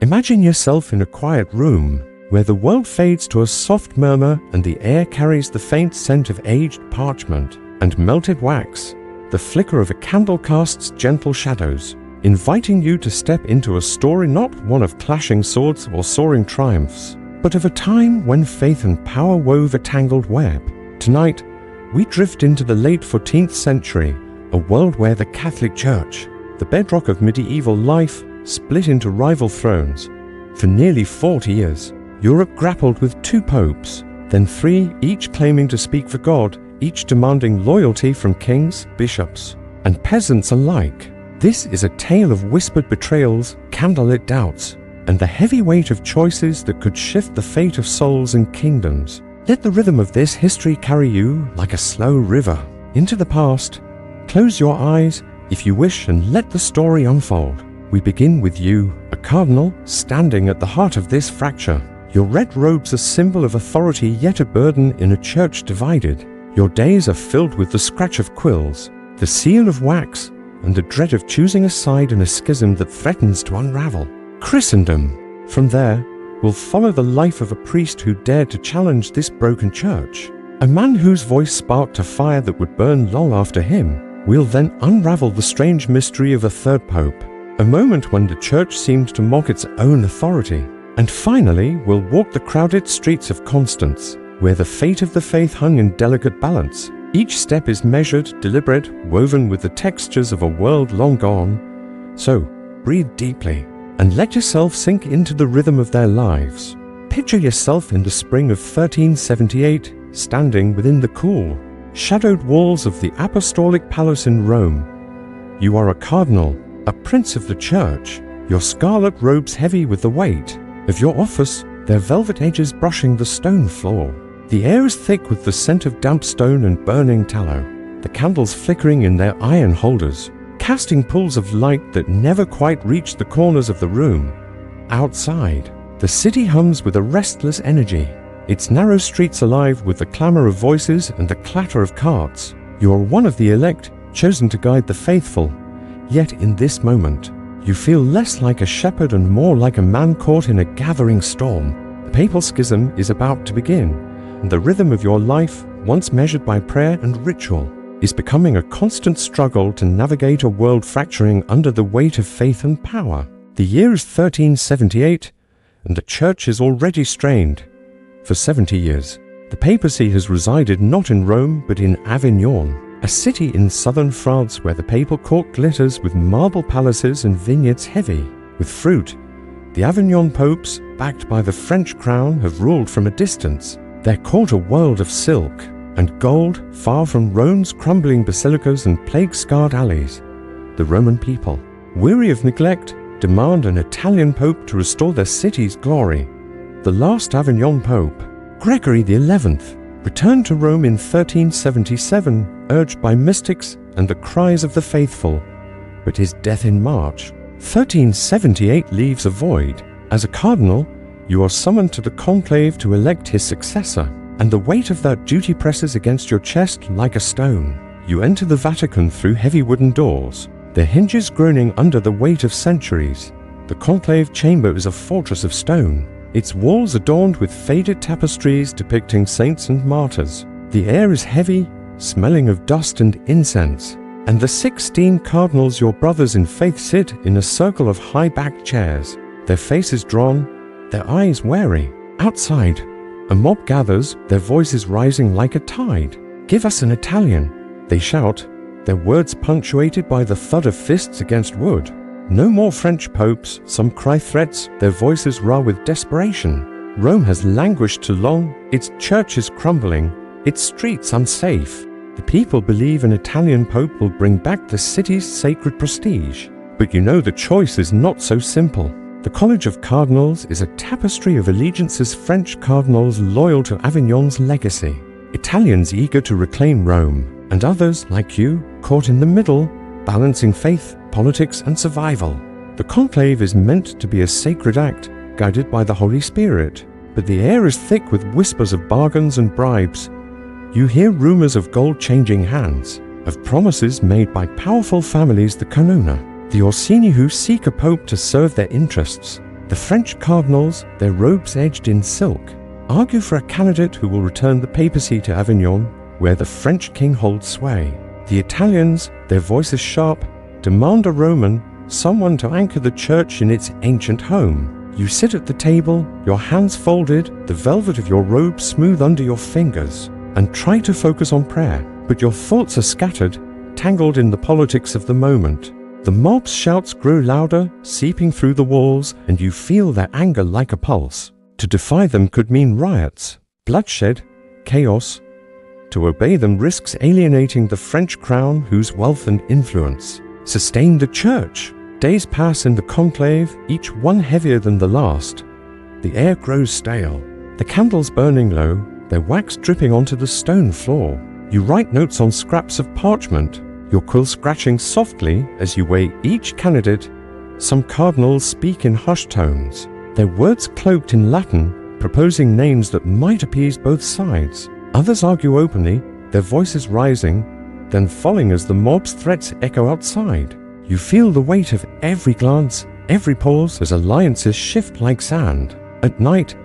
Imagine yourself in a quiet room where the world fades to a soft murmur and the air carries the faint scent of aged parchment and melted wax. The flicker of a candle casts gentle shadows, inviting you to step into a story not one of clashing swords or soaring triumphs, but of a time when faith and power wove a tangled web. Tonight, we drift into the late 14th century, a world where the Catholic Church, the bedrock of medieval life, split into rival thrones. For nearly 40 years, Europe grappled with 2 popes, then 3, each claiming to speak for God, each demanding loyalty from kings, bishops, and peasants alike. This is a tale of whispered betrayals, candlelit doubts, and the heavy weight of choices that could shift the fate of souls and kingdoms. Let the rhythm of this history carry you, like a slow river, into the past. Close your eyes, if you wish, and let the story unfold. We begin with you, a cardinal, standing at the heart of this fracture. Your red robe's a symbol of authority, yet a burden in a church divided. Your days are filled with the scratch of quills, the seal of wax, and the dread of choosing a side in a schism that threatens to unravel Christendom. From there, we'll follow the life of a priest who dared to challenge this broken church, a man whose voice sparked a fire that would burn long after him. We'll then unravel the strange mystery of a third pope, a moment when the church seemed to mock its own authority. And finally, we'll walk the crowded streets of Constance, where the fate of the faith hung in delicate balance. Each step is measured, deliberate, woven with the textures of a world long gone. So, breathe deeply, and let yourself sink into the rhythm of their lives. Picture yourself in the spring of 1378, standing within the cool, shadowed walls of the Apostolic Palace in Rome. You are a cardinal, a prince of the church, your scarlet robes heavy with the weight of your office, their velvet edges brushing the stone floor. The air is thick with the scent of damp stone and burning tallow, the candles flickering in their iron holders, casting pools of light that never quite reach the corners of the room. Outside, the city hums with a restless energy, its narrow streets alive with the clamor of voices and the clatter of carts. You are one of the elect, chosen to guide the faithful. Yet in this moment, you feel less like a shepherd and more like a man caught in a gathering storm. The Papal Schism is about to begin, and the rhythm of your life, once measured by prayer and ritual, is becoming a constant struggle to navigate a world fracturing under the weight of faith and power. The year is 1378, and the church is already strained. For 70 years, the papacy has resided not in Rome but in Avignon, a city in southern France where the papal court glitters with marble palaces and vineyards heavy with fruit. The Avignon popes, backed by the French crown, have ruled from a distance, their court a world of silk and gold, far from Rome's crumbling basilicas and plague-scarred alleys. The Roman people, weary of neglect, demand an Italian pope to restore their city's glory. The last Avignon pope, Gregory XI, returned to Rome in 1377, urged by mystics and the cries of the faithful. But his death in March 1378 leaves a void. As a cardinal, you are summoned to the conclave to elect his successor, and the weight of that duty presses against your chest like a stone. You enter the Vatican through heavy wooden doors, their hinges groaning under the weight of centuries. The conclave chamber is a fortress of stone, its walls adorned with faded tapestries depicting saints and martyrs. The air is heavy, smelling of dust and incense, and the 16 cardinals, your brothers in faith, sit in a circle of high-backed chairs, their faces drawn, their eyes wary. Outside, a mob gathers, their voices rising like a tide. "Give us an Italian," they shout, their words punctuated by the thud of fists against wood. "No more French popes," some cry threats, their voices raw with desperation. Rome has languished too long, its church is crumbling, its streets unsafe. The people believe an Italian pope will bring back the city's sacred prestige. But you know the choice is not so simple. The College of Cardinals is a tapestry of allegiances, French cardinals loyal to Avignon's legacy, Italians eager to reclaim Rome, and others, like you, caught in the middle, balancing faith, politics, and survival. The conclave is meant to be a sacred act, guided by the Holy Spirit, but the air is thick with whispers of bargains and bribes. You hear rumors of gold changing hands, of promises made by powerful families, the Canona, the Orsini, who seek a pope to serve their interests. The French cardinals, their robes edged in silk, argue for a candidate who will return the papacy to Avignon, where the French king holds sway. The Italians, their voices sharp, demand a Roman, someone to anchor the church in its ancient home. You sit at the table, your hands folded, the velvet of your robe smooth under your fingers, and try to focus on prayer, but your thoughts are scattered, tangled in the politics of the moment. The mob's shouts grow louder, seeping through the walls, and you feel their anger like a pulse. To defy them could mean riots, bloodshed, chaos. To obey them risks alienating the French crown, whose wealth and influence sustain the church. Days pass in the conclave, each one heavier than the last. The air grows stale, the candles burning low, their wax dripping onto the stone floor. You write notes on scraps of parchment, your quill scratching softly as you weigh each candidate. Some cardinals speak in hushed tones, their words cloaked in Latin, proposing names that might appease both sides. Others argue openly, their voices rising, then falling as the mob's threats echo outside. You feel the weight of every glance, every pause as alliances shift like sand. At night,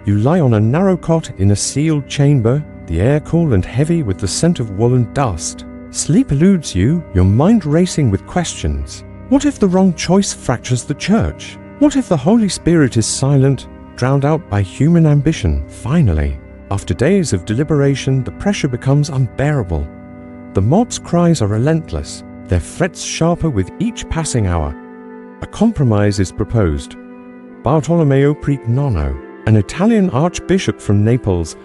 you lie on a narrow cot in a sealed chamber, the air cool and heavy with the scent of wool and dust. Sleep eludes you, your mind racing with questions. What if the wrong choice fractures the church? What if the Holy Spirit is silent, drowned out by human ambition? Finally, after days of deliberation, the pressure becomes unbearable. The mob's cries are relentless, their threats sharper with each passing hour. A compromise is proposed. Bartolomeo Pregnono, an Italian archbishop from Naples,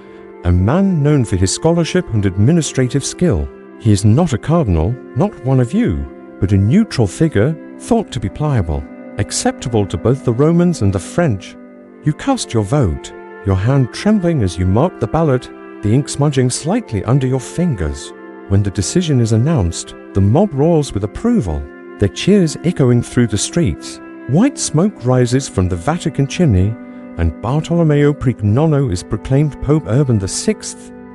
a man known for his scholarship and administrative skill. He is not a cardinal, not one of you, but a neutral figure thought to be pliable, acceptable to both the Romans and the French. You cast your vote, your hand trembling as you mark the ballot, the ink smudging slightly under your fingers. When the decision is announced, the mob roars with approval, their cheers echoing through the streets. White smoke rises from the Vatican chimney, and Bartolomeo Pregnono is proclaimed Pope Urban VI.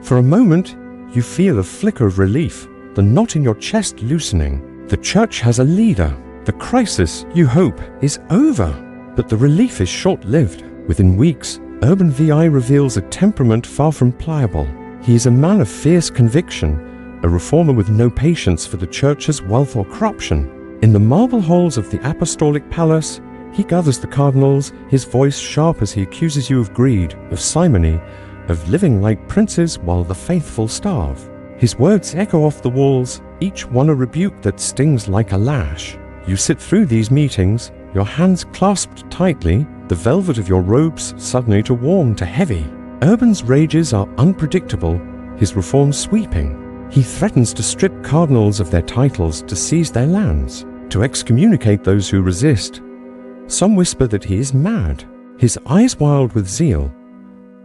For a moment, you feel a flicker of relief, the knot in your chest loosening. The church has a leader. The crisis, you hope, is over. But the relief is short-lived. Within weeks, Urban VI reveals a temperament far from pliable. He is a man of fierce conviction, a reformer with no patience for the church's wealth or corruption. In the marble halls of the Apostolic Palace, he gathers the cardinals, his voice sharp as he accuses you of greed, of simony, of living like princes while the faithful starve. His words echo off the walls, each one a rebuke that stings like a lash. You sit through these meetings, your hands clasped tightly, the velvet of your robes suddenly to warm to heavy. Urban's rages are unpredictable, his reforms sweeping. He threatens to strip cardinals of their titles, to seize their lands, to excommunicate those who resist. Some whisper that he is mad, his eyes wild with zeal.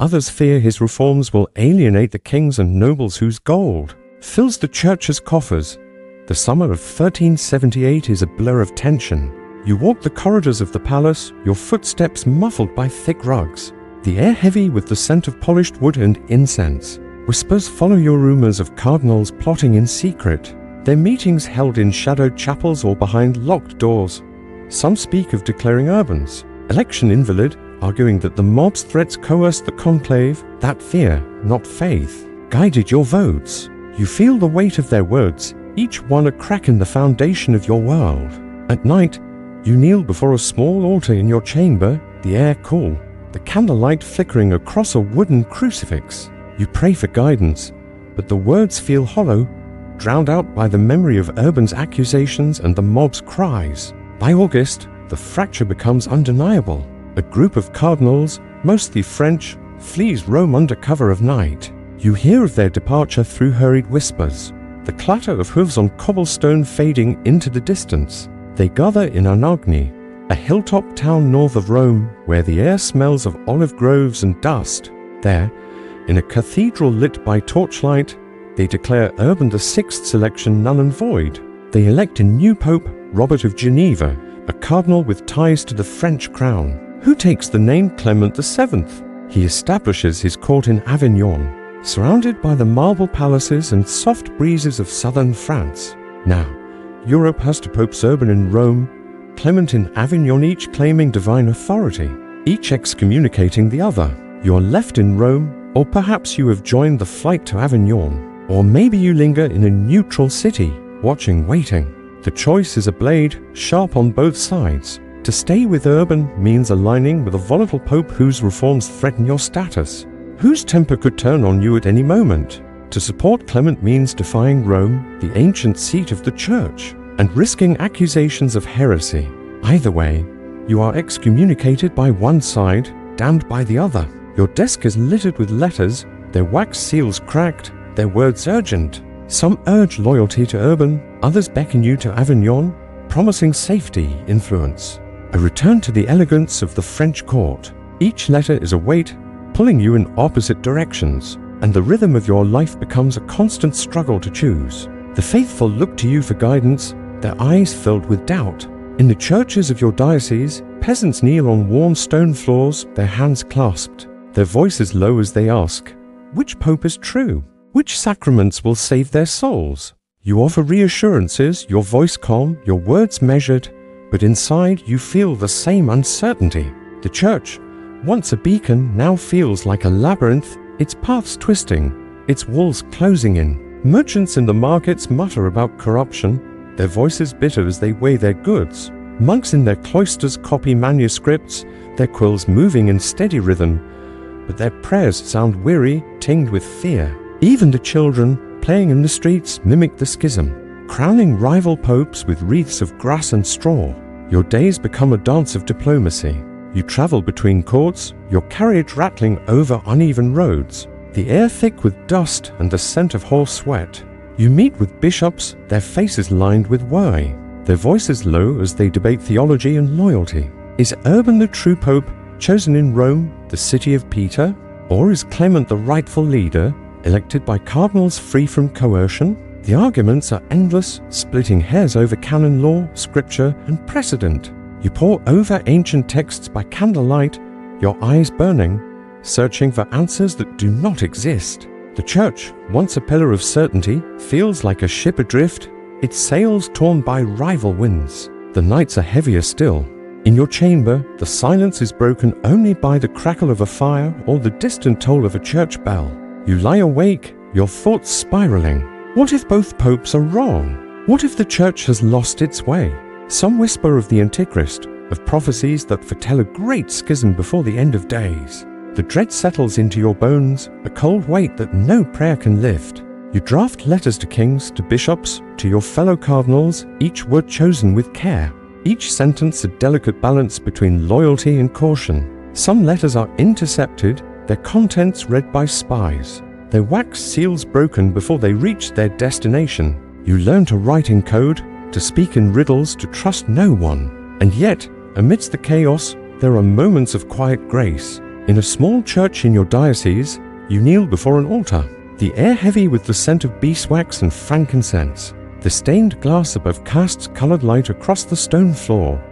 Others fear his reforms will alienate the kings and nobles whose gold fills the church's coffers. The summer of 1378 is a blur of tension. You walk the corridors of the palace, your footsteps muffled by thick rugs, the air heavy with the scent of polished wood and incense. Whispers follow your rumors of cardinals plotting in secret, their meetings held in shadowed chapels or behind locked doors. Some speak of declaring Urban's election invalid, arguing that the mob's threats coerced the conclave, that fear, not faith, guided your votes. You feel the weight of their words, each one a crack in the foundation of your world. At night, you kneel before a small altar in your chamber, the air cool, the candlelight flickering across a wooden crucifix. You pray for guidance, but the words feel hollow, drowned out by the memory of Urban's accusations and the mob's cries. By August, the fracture becomes undeniable. A group of cardinals, mostly French, flees Rome under cover of night. You hear of their departure through hurried whispers, the clatter of hooves on cobblestone fading into the distance. They gather in Anagni, a hilltop town north of Rome, where the air smells of olive groves and dust. There, in a cathedral lit by torchlight, they declare Urban VI's election null and void. They elect a new pope, Robert of Geneva, a cardinal with ties to the French crown, who takes the name Clement VII. He establishes his court in Avignon, surrounded by the marble palaces and soft breezes of southern France. Now, Europe has to Popes Urban in Rome, Clement in Avignon, each claiming divine authority, each excommunicating the other. You are left in Rome, or perhaps you have joined the flight to Avignon, or maybe you linger in a neutral city, watching, waiting. The choice is a blade, sharp on both sides. To stay with Urban means aligning with a volatile pope whose reforms threaten your status, whose temper could turn on you at any moment. To support Clement means defying Rome, the ancient seat of the Church, and risking accusations of heresy. Either way, you are excommunicated by one side, damned by the other. Your desk is littered with letters, their wax seals cracked, their words urgent. Some urge loyalty to Urban, others beckon you to Avignon, promising safety, influence, a return to the elegance of the French court. Each letter is a weight, pulling you in opposite directions, and the rhythm of your life becomes a constant struggle to choose. The faithful look to you for guidance, their eyes filled with doubt. In the churches of your diocese, peasants kneel on worn stone floors, their hands clasped, their voices low as they ask, which pope is true? Which sacraments will save their souls? You offer reassurances, your voice calm, your words measured, but inside you feel the same uncertainty. The church, once a beacon, now feels like a labyrinth, its paths twisting, its walls closing in. Merchants in the markets mutter about corruption, their voices bitter as they weigh their goods. Monks in their cloisters copy manuscripts, their quills moving in steady rhythm, but their prayers sound weary, tinged with fear. Even the children, playing in the streets, mimic the schism, crowning rival popes with wreaths of grass and straw. Your days become a dance of diplomacy. You travel between courts, your carriage rattling over uneven roads, the air thick with dust and the scent of horse sweat. You meet with bishops, their faces lined with worry, their voices low as they debate theology and loyalty. Is Urban the true pope, chosen in Rome, the city of Peter? Or is Clement the rightful leader, elected by cardinals free from coercion? The arguments are endless, splitting hairs over canon law, scripture, and precedent. You pore over ancient texts by candlelight, your eyes burning, searching for answers that do not exist. The church, once a pillar of certainty, feels like a ship adrift, its sails torn by rival winds. The nights are heavier still. In your chamber, the silence is broken only by the crackle of a fire or the distant toll of a church bell. You lie awake, your thoughts spiraling. What if both popes are wrong? What if the church has lost its way? Some whisper of the Antichrist, of prophecies that foretell a great schism before the end of days. The dread settles into your bones, a cold weight that no prayer can lift. You draft letters to kings, to bishops, to your fellow cardinals, each word chosen with care. Each sentence a delicate balance between loyalty and caution. Some letters are intercepted, their contents read by spies, their wax seals broken before they reach their destination. You learn to write in code, to speak in riddles, to trust no one. And yet, amidst the chaos, there are moments of quiet grace. In a small church in your diocese, you kneel before an altar, the air heavy with the scent of beeswax and frankincense. The stained glass above casts colored light across the stone floor,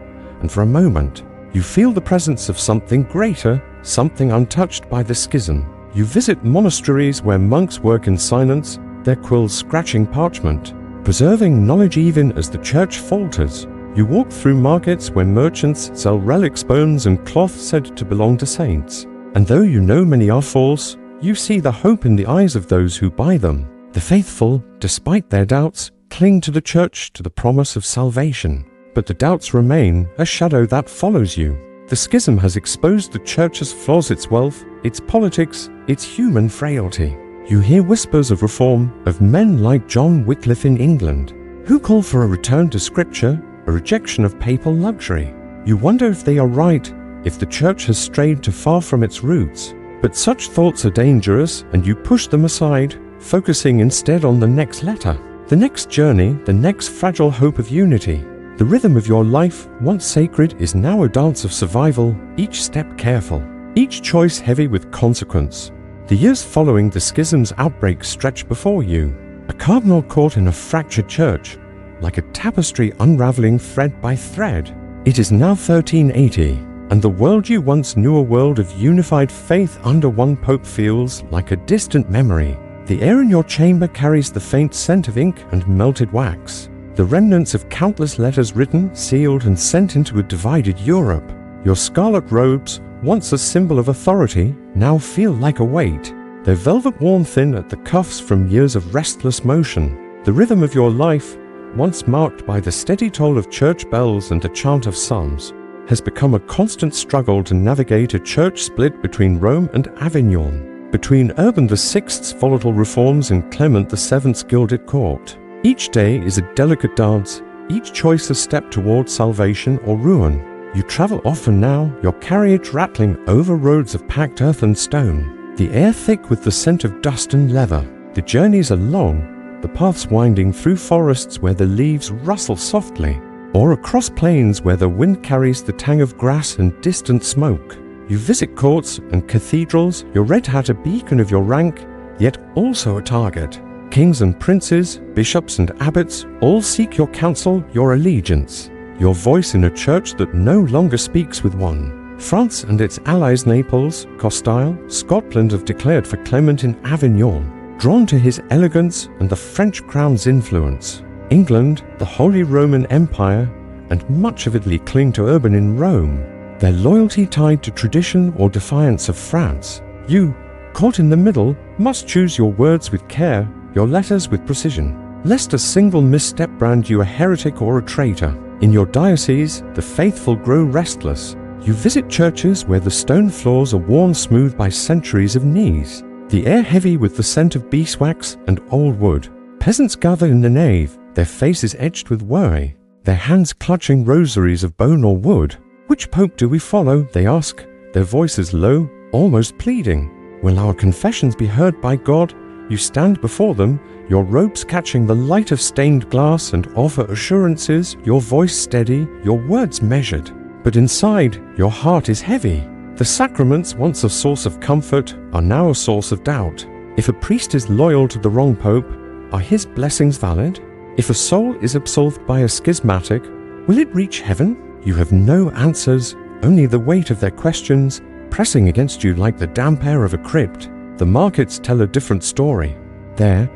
and for a moment, you feel the presence of something greater, something untouched by the schism. You visit monasteries where monks work in silence, their quills scratching parchment, preserving knowledge even as the church falters. You walk through markets where merchants sell relics, bones, and cloth said to belong to saints. And though you know many are false, you see the hope in the eyes of those who buy them. The faithful, despite their doubts, cling to the church, to the promise of salvation. But the doubts remain, a shadow that follows you. The schism has exposed the church's flaws, its wealth, its politics, its human frailty. You hear whispers of reform, of men like John Wycliffe in England, who call for a return to scripture, a rejection of papal luxury. You wonder if they are right, if the church has strayed too far from its roots. But such thoughts are dangerous, and you push them aside, focusing instead on the next letter, the next journey, the next fragile hope of unity. The rhythm of your life, once sacred, is now a dance of survival, each step careful, each choice heavy with consequence. The years following the schism's outbreak stretch before you, a cardinal caught in a fractured church, like a tapestry unraveling thread by thread. It is now 1380, and the world you once knew, a world of unified faith under one pope, feels like a distant memory. The air in your chamber carries the faint scent of ink and melted wax. the remnants of countless letters written, sealed, and sent into a divided Europe. Your scarlet robes, once a symbol of authority, now feel like a weight. Their velvet worn thin at the cuffs from years of restless motion. The rhythm of your life, once marked by the steady toll of church bells and the chant of psalms, has become a constant struggle to navigate a church split between Rome and Avignon, between Urban VI's volatile reforms and Clement VII's gilded court. Each day is a delicate dance, each choice a step toward salvation or ruin. You travel often now, your carriage rattling over roads of packed earth and stone, the air thick with the scent of dust and leather. The journeys are long, the paths winding through forests where the leaves rustle softly, or across plains where the wind carries the tang of grass and distant smoke. You visit courts and cathedrals, your red hat a beacon of your rank, yet also a target. Kings and princes, bishops and abbots, all seek your counsel, your allegiance, your voice in a church that no longer speaks with one. France and its allies Naples, Castile, Scotland have declared for Clement in Avignon, drawn to his elegance and the French crown's influence. England, the Holy Roman Empire, and much of Italy cling to Urban in Rome, their loyalty tied to tradition or defiance of France. You, caught in the middle, must choose your words with care, your letters with precision, lest a single misstep brand you a heretic or a traitor. In your diocese, the faithful grow restless. You visit churches where the stone floors are worn smooth by centuries of knees, the air heavy with the scent of beeswax and old wood. Peasants gather in the nave, their faces edged with worry, their hands clutching rosaries of bone or wood. Which pope do we follow, they ask, their voices low, almost pleading. Will our confessions be heard by God? You stand before them, your robes catching the light of stained glass, and offer assurances, your voice steady, your words measured. But inside, your heart is heavy. The sacraments, once a source of comfort, are now a source of doubt. If a priest is loyal to the wrong pope, are his blessings valid? If a soul is absolved by a schismatic, will it reach heaven? You have no answers, only the weight of their questions, pressing against you like the damp air of a crypt. The markets tell a different story. There,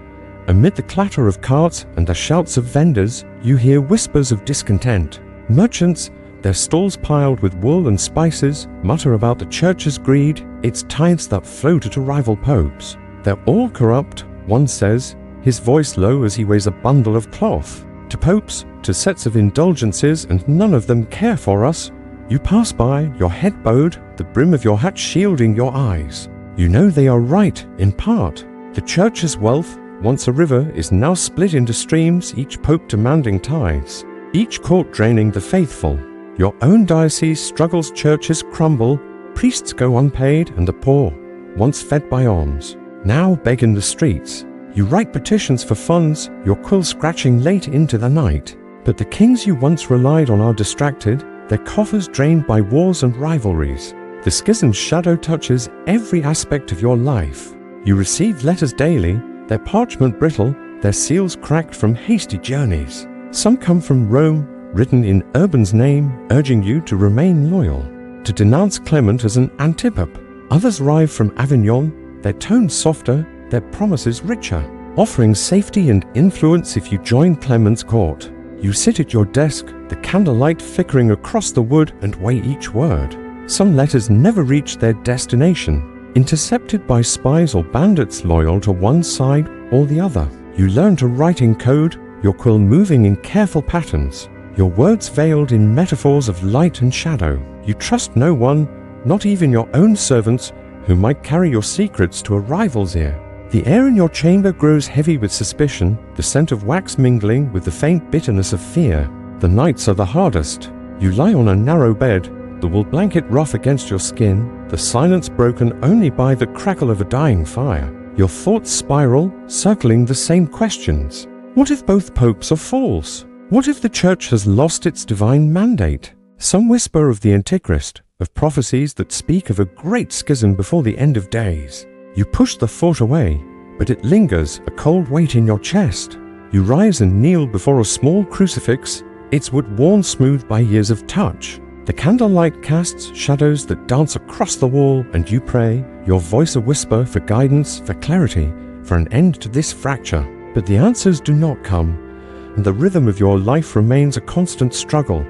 amid the clatter of carts and the shouts of vendors, you hear whispers of discontent. Merchants, their stalls piled with wool and spices, mutter about the church's greed, its tithes that flow to rival popes. They're all corrupt, one says, his voice low as he weighs a bundle of cloth. To popes, to sets of indulgences, and none of them care for us. You pass by, your head bowed, the brim of your hat shielding your eyes. You know they are right, in part. The church's wealth, once a river, is now split into streams, each pope demanding tithes, each court draining the faithful. Your own diocese struggles, churches crumble, priests go unpaid, and the poor, once fed by alms, now beg in the streets. You write petitions for funds, your quill scratching late into the night. But the kings you once relied on are distracted, their coffers drained by wars and rivalries. The schism's shadow touches every aspect of your life. You receive letters daily, their parchment brittle, their seals cracked from hasty journeys. Some come from Rome, written in Urban's name, urging you to remain loyal, to denounce Clement as an antipope. Others arrive from Avignon, their tone softer, their promises richer, offering safety and influence if you join Clement's court. You sit at your desk, the candlelight flickering across the wood, and weigh each word. Some letters never reach their destination, intercepted by spies or bandits loyal to one side or the other. You learn to write in code, your quill moving in careful patterns, your words veiled in metaphors of light and shadow. You trust no one, not even your own servants, who might carry your secrets to a rival's ear. The air in your chamber grows heavy with suspicion, the scent of wax mingling with the faint bitterness of fear. The nights are the hardest. You lie on a narrow bed, the wool blanket rough against your skin, the silence broken only by the crackle of a dying fire. Your thoughts spiral, circling the same questions. What if both popes are false? What if the church has lost its divine mandate? Some whisper of the Antichrist, of prophecies that speak of a great schism before the end of days. You push the thought away, but it lingers, a cold weight in your chest. You rise and kneel before a small crucifix, its wood worn smooth by years of touch. The candlelight casts shadows that dance across the wall, and you pray, your voice a whisper for guidance, for clarity, for an end to this fracture. But the answers do not come. and the rhythm of your life remains a constant struggle,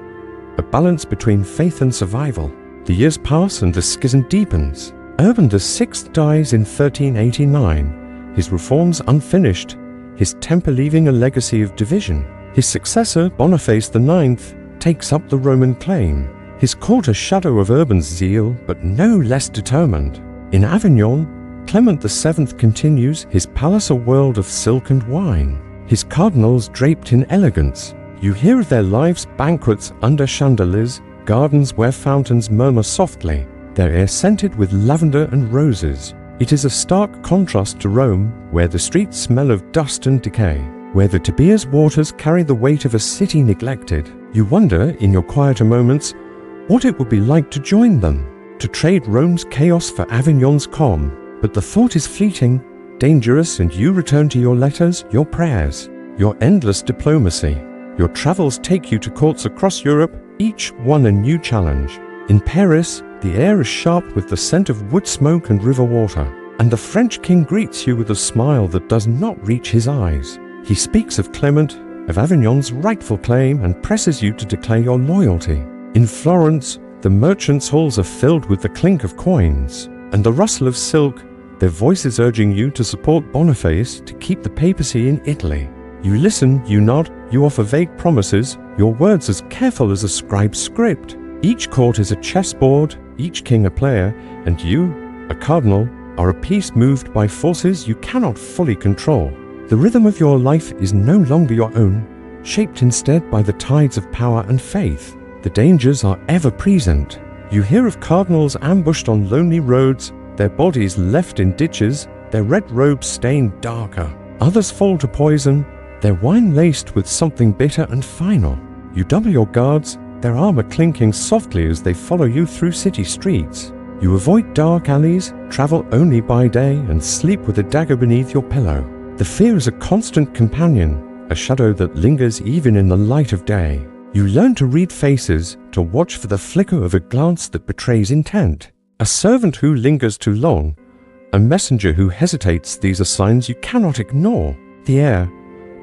a balance between faith and survival. The years pass and the schism deepens. Urban VI dies in 1389, his reforms unfinished, his temper leaving a legacy of division. His successor, Boniface IX, takes up the Roman claim, his court a shadow of Urban's zeal, but no less determined. In Avignon, Clement VII continues, his palace a world of silk and wine, his cardinals draped in elegance. You hear of their lives, banquets under chandeliers, gardens where fountains murmur softly, their air scented with lavender and roses. It is a stark contrast to Rome, where the streets smell of dust and decay, where the Tiber's waters carry the weight of a city neglected. You wonder, in your quieter moments, what it would be like to join them, to trade Rome's chaos for Avignon's calm. But the thought is fleeting, dangerous, and you return to your letters, your prayers, your endless diplomacy. Your travels take you to courts across Europe, each one a new challenge. In Paris, the air is sharp with the scent of wood smoke and river water, and the French king greets you with a smile that does not reach his eyes. He speaks of Clement, of Avignon's rightful claim, and presses you to declare your loyalty. In Florence, the merchants' halls are filled with the clink of coins, and the rustle of silk, their voices urging you to support Boniface to keep the papacy in Italy. You listen, you nod, you offer vague promises, your words as careful as a scribe's script. Each court is a chessboard, each king a player, and you, a cardinal, are a piece moved by forces you cannot fully control. The rhythm of your life is no longer your own, shaped instead by the tides of power and faith. The dangers are ever present. You hear of cardinals ambushed on lonely roads, their bodies left in ditches, their red robes stained darker. Others fall to poison, their wine laced with something bitter and final. You double your guards, their armor clinking softly as they follow you through city streets. You avoid dark alleys, travel only by day, and sleep with a dagger beneath your pillow. The fear is a constant companion, a shadow that lingers even in the light of day. You learn to read faces, to watch for the flicker of a glance that betrays intent. A servant who lingers too long, a messenger who hesitates, these are signs you cannot ignore. The air,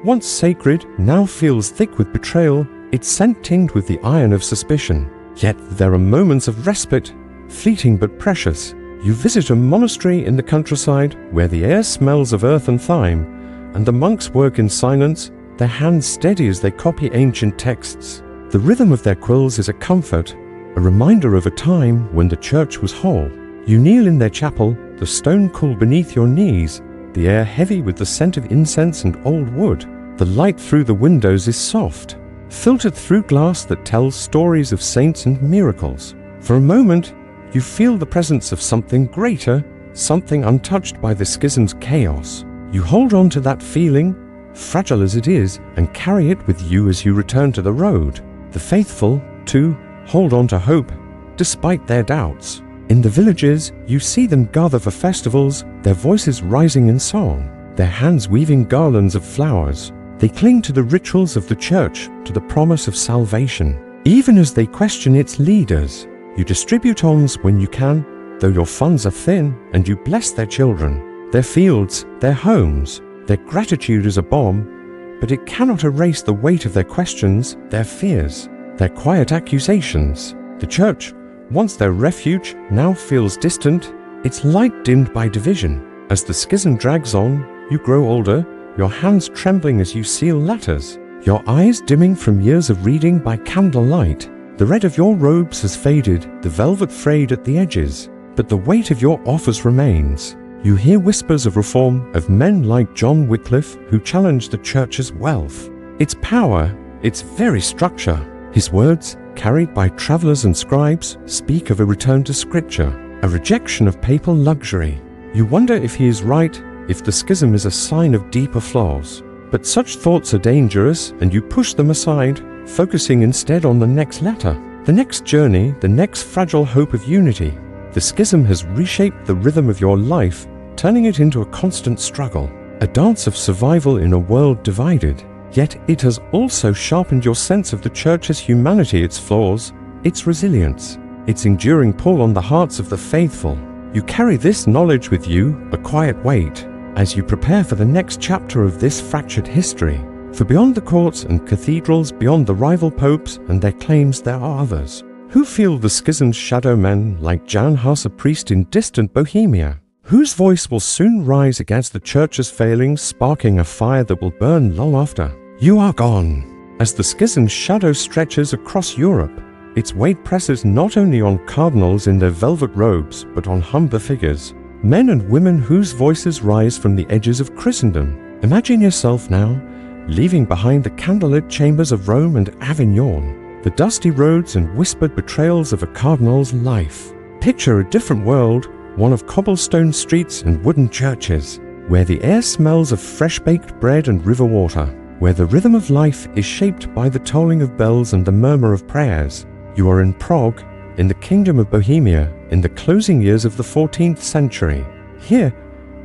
once sacred, now feels thick with betrayal, its scent tinged with the iron of suspicion. Yet there are moments of respite, fleeting but precious. You visit a monastery in the countryside where the air smells of earth and thyme, and the monks work in silence, their hands steady as they copy ancient texts. The rhythm of their quills is a comfort, a reminder of a time when the church was whole. You kneel in their chapel, the stone cool beneath your knees, the air heavy with the scent of incense and old wood. The light through the windows is soft, filtered through glass that tells stories of saints and miracles. For a moment, you feel the presence of something greater, something untouched by the schism's chaos. You hold on to that feeling, fragile as it is, and carry it with you as you return to the road. The faithful, too, hold on to hope, despite their doubts. In the villages, you see them gather for festivals, their voices rising in song, their hands weaving garlands of flowers. They cling to the rituals of the church, to the promise of salvation. Even as they question its leaders, you distribute alms when you can, though your funds are thin, and you bless their children, their fields, their homes. Their gratitude is a balm, but it cannot erase the weight of their questions, their fears, their quiet accusations. The church, once their refuge, now feels distant, its light dimmed by division. As the schism drags on, you grow older, your hands trembling as you seal letters, your eyes dimming from years of reading by candlelight. The red of your robes has faded, the velvet frayed at the edges, but the weight of your offers remains. You hear whispers of reform, of men like John Wycliffe who challenged the church's wealth, its power, its very structure. His words, carried by travelers and scribes, speak of a return to scripture, a rejection of papal luxury. You wonder if he is right, if the schism is a sign of deeper flaws. But such thoughts are dangerous, and you push them aside, focusing instead on the next letter, the next journey, the next fragile hope of unity. The schism has reshaped the rhythm of your life, turning it into a constant struggle, a dance of survival in a world divided. Yet it has also sharpened your sense of the church's humanity, its flaws, its resilience, its enduring pull on the hearts of the faithful. You carry this knowledge with you, a quiet weight, as you prepare for the next chapter of this fractured history. For beyond the courts and cathedrals, beyond the rival popes and their claims, there are others who feel the schism's shadow men, like Jan Hus, a priest in distant Bohemia, whose voice will soon rise against the church's failings, sparking a fire that will burn long after you are gone. As the schism's shadow stretches across Europe, its weight presses not only on cardinals in their velvet robes, but on humbler figures, men and women whose voices rise from the edges of Christendom. Imagine yourself now, leaving behind the candlelit chambers of Rome and Avignon, the dusty roads and whispered betrayals of a cardinal's life. Picture a different world, one of cobblestone streets and wooden churches, where the air smells of fresh-baked bread and river water, where the rhythm of life is shaped by the tolling of bells and the murmur of prayers. You are in Prague, in the Kingdom of Bohemia, in the closing years of the 14th century. Here,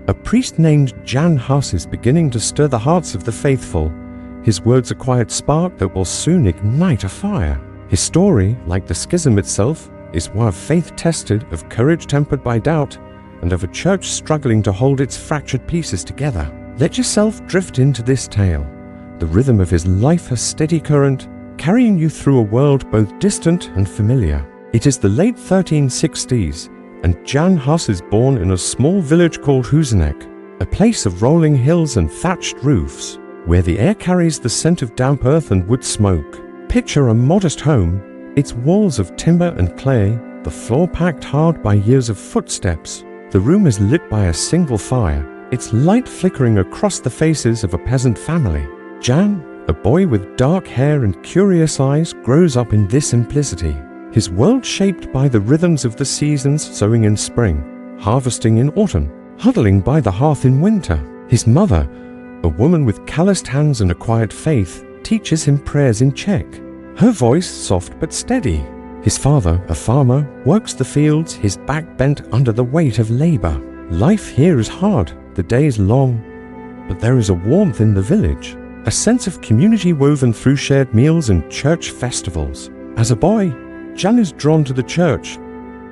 a priest named Jan Hus is beginning to stir the hearts of the faithful. His words a quiet spark that will soon ignite a fire. His story, like the schism itself, is one of faith tested, of courage tempered by doubt, and of a church struggling to hold its fractured pieces together. Let yourself drift into this tale. The rhythm of his life, a steady current, carrying you through a world both distant and familiar. It is the late 1360s, and Jan Hus is born in a small village called Husenek, a place of rolling hills and thatched roofs, where the air carries the scent of damp earth and wood smoke. Picture a modest home, its walls of timber and clay, the floor packed hard by years of footsteps. The room is lit by a single fire, its light flickering across the faces of a peasant family. Jan, a boy with dark hair and curious eyes, grows up in this simplicity. His world shaped by the rhythms of the seasons, sowing in spring, harvesting in autumn, huddling by the hearth in winter. His mother, a woman with calloused hands and a quiet faith, teaches him prayers in Czech, her voice soft but steady. His father, a farmer, works the fields, his back bent under the weight of labor. Life here is hard, the days long, but there is a warmth in the village, a sense of community woven through shared meals and church festivals. As a boy, Jan is drawn to the church,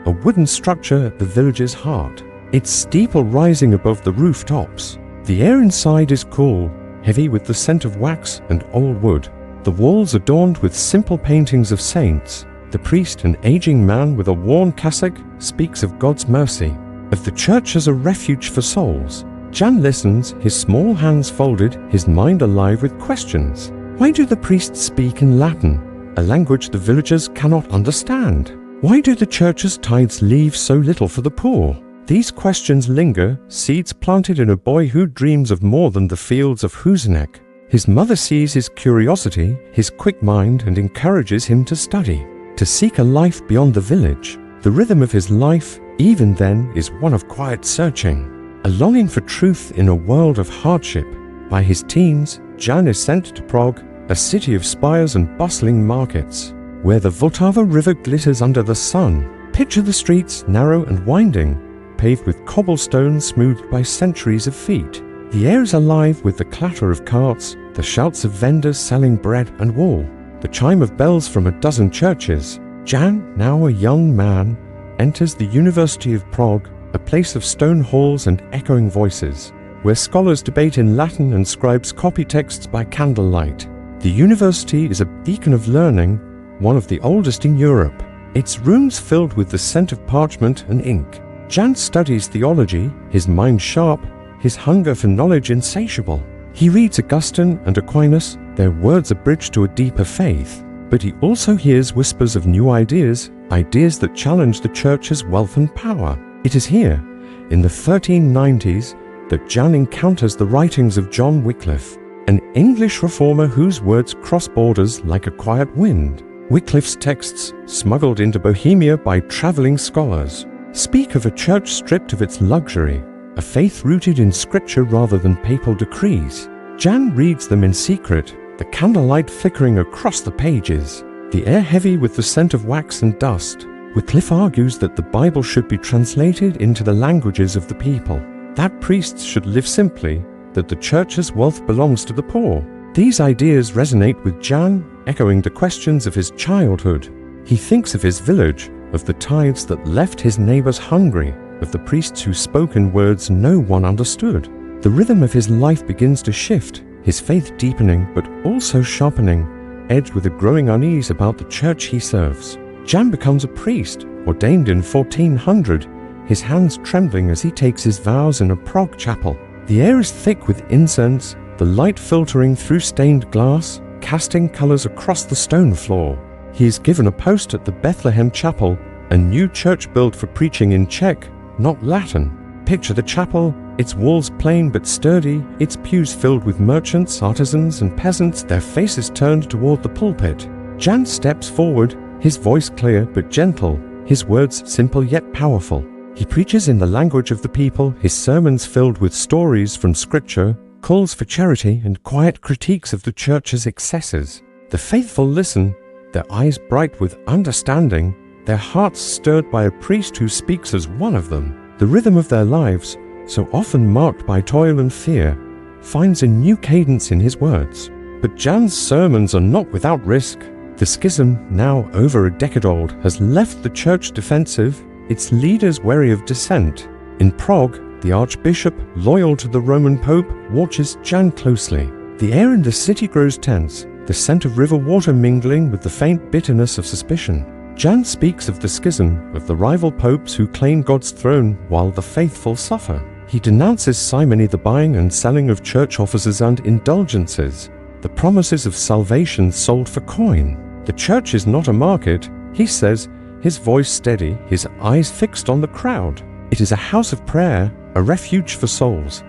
a wooden structure at the village's heart, its steeple rising above the rooftops. The air inside is cool, heavy with the scent of wax and old wood. The walls adorned with simple paintings of saints. The priest, an aging man with a worn cassock, speaks of God's mercy, of the church as a refuge for souls. Jan listens, his small hands folded, his mind alive with questions. Why do the priests speak in Latin, a language the villagers cannot understand? Why do the church's tithes leave so little for the poor? These questions linger, seeds planted in a boy who dreams of more than the fields of Husenek. His mother sees his curiosity, his quick mind, and encourages him to study, to seek a life beyond the village. The rhythm of his life, even then, is one of quiet searching, a longing for truth in a world of hardship. By his teens, Jan is sent to Prague, a city of spires and bustling markets, where the Vltava river glitters under the sun. Picture the streets, narrow and winding, paved with cobblestones smoothed by centuries of feet. The air is alive with the clatter of carts, the shouts of vendors selling bread and wool, the chime of bells from a dozen churches. Jan, now a young man, enters the University of Prague, a place of stone halls and echoing voices, where scholars debate in Latin and scribes copy texts by candlelight. The university is a beacon of learning, one of the oldest in Europe, its rooms filled with the scent of parchment and ink. Jan studies theology, his mind sharp, his hunger for knowledge insatiable. He reads Augustine and Aquinas, their words a bridge to a deeper faith. But he also hears whispers of new ideas, ideas that challenge the church's wealth and power. It is here, in the 1390s, that Jan encounters the writings of John Wycliffe, an English reformer whose words cross borders like a quiet wind. Wycliffe's texts, smuggled into Bohemia by traveling scholars, speak of a church stripped of its luxury, a faith rooted in scripture rather than papal decrees. Jan reads them in secret, the candlelight flickering across the pages, the air heavy with the scent of wax and dust. Wycliffe argues that the Bible should be translated into the languages of the people, that priests should live simply, that the church's wealth belongs to the poor. These ideas resonate with Jan, echoing the questions of his childhood. He thinks of his village, of the tithes that left his neighbors hungry, of the priests who spoke in words no one understood. The rhythm of his life begins to shift. his faith deepening but also sharpening, edged with a growing unease about the church he serves. Jan becomes a priest, ordained in 1400, his hands trembling as he takes his vows in a Prague chapel. The air is thick with incense, the light filtering through stained glass, casting colors across the stone floor. He is given a post at the Bethlehem Chapel, a new church built for preaching in Czech, not Latin. Picture the chapel, its walls plain but sturdy, its pews filled with merchants, artisans, and peasants, their faces turned toward the pulpit. Jan steps forward, his voice clear but gentle, his words simple yet powerful. He preaches in the language of the people, his sermons filled with stories from scripture, calls for charity, and quiet critiques of the church's excesses. The faithful listen, their eyes bright with understanding, their hearts stirred by a priest who speaks as one of them. The rhythm of their lives, so often marked by toil and fear, finds a new cadence in his words. But Jan's sermons are not without risk. The schism, now over a decade old, has left the church defensive, its leaders wary of dissent. In Prague, the archbishop, loyal to the Roman Pope, watches Jan closely. The air in the city grows tense, the scent of river water mingling with the faint bitterness of suspicion. Jan speaks of the schism, of the rival popes who claim God's throne while the faithful suffer. He denounces simony, the buying and selling of church offices and indulgences, the promises of salvation sold for coin. The church is not a market, he says, his voice steady, his eyes fixed on the crowd. It is a house of prayer, a refuge for souls.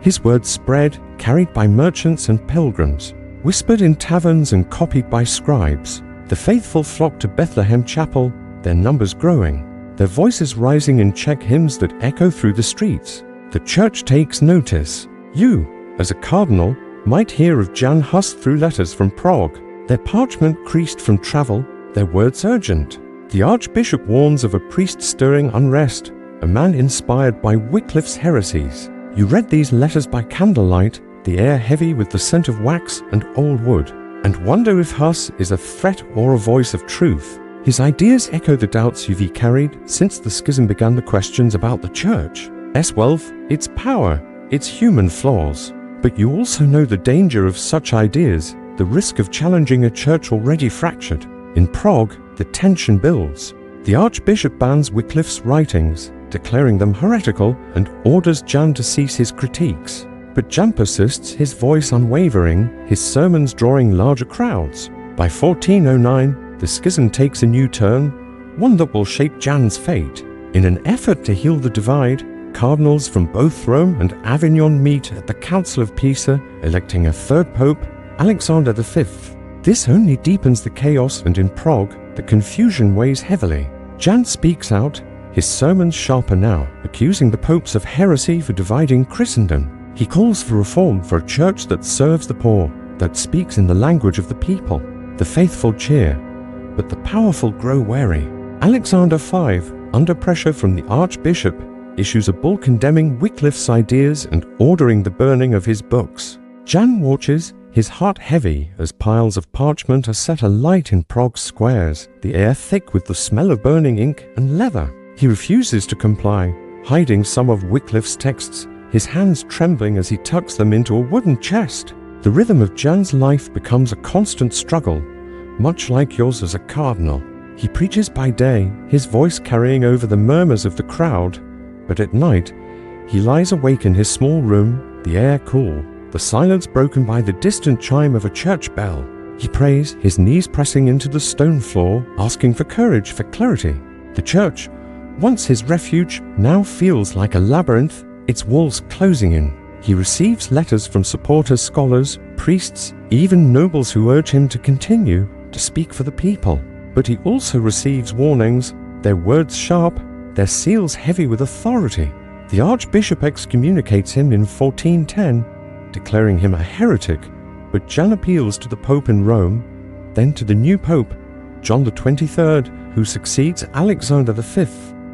His words spread, carried by merchants and pilgrims, whispered in taverns and copied by scribes. The faithful flock to Bethlehem Chapel, their numbers growing, their voices rising in Czech hymns that echo through the streets. The church takes notice. You, as a cardinal, might hear of Jan Hus through letters from Prague, their parchment creased from travel, their words urgent. The archbishop warns of a priest stirring unrest, a man inspired by Wycliffe's heresies. You read these letters by candlelight, the air heavy with the scent of wax and old wood, and wonder if Hus is a threat or a voice of truth. His ideas echo the doubts you've carried since the schism began, the questions about the church's wealth, its power, its human flaws. But you also know the danger of such ideas, the risk of challenging a church already fractured. In Prague, the tension builds. The archbishop bans Wycliffe's writings, declaring them heretical, and orders Jan to cease his critiques. But Jan persists, his voice unwavering, his sermons drawing larger crowds. By 1409, the schism takes a new turn, one that will shape Jan's fate. In an effort to heal the divide, cardinals from both Rome and Avignon meet at the Council of Pisa, electing a third pope, Alexander V. This only deepens the chaos, and in Prague, the confusion weighs heavily. Jan speaks out, his sermons sharper now, accusing the popes of heresy for dividing Christendom. He calls for reform, for a church that serves the poor, that speaks in the language of the people. The faithful cheer, but the powerful grow wary. Alexander V, under pressure from the archbishop, issues a bull condemning Wycliffe's ideas and ordering the burning of his books. Jan watches, his heart heavy, as piles of parchment are set alight in Prague's squares, the air thick with the smell of burning ink and leather. He refuses to comply, hiding some of Wycliffe's texts, his hands trembling as he tucks them into a wooden chest. The rhythm of Jan's life becomes a constant struggle, much like yours as a cardinal. He preaches by day, his voice carrying over the murmurs of the crowd, but at night, he lies awake in his small room, the air cool, the silence broken by the distant chime of a church bell. He prays, his knees pressing into the stone floor, asking for courage, for clarity. The church, once his refuge, now feels like a labyrinth, its walls closing in. He receives letters from supporters, scholars, priests, even nobles who urge him to continue to speak for the people. But he also receives warnings, their words sharp, their seals heavy with authority. The archbishop excommunicates him in 1410, declaring him a heretic, but Jan appeals to the Pope in Rome, then to the new Pope, John XXIII, who succeeds Alexander V.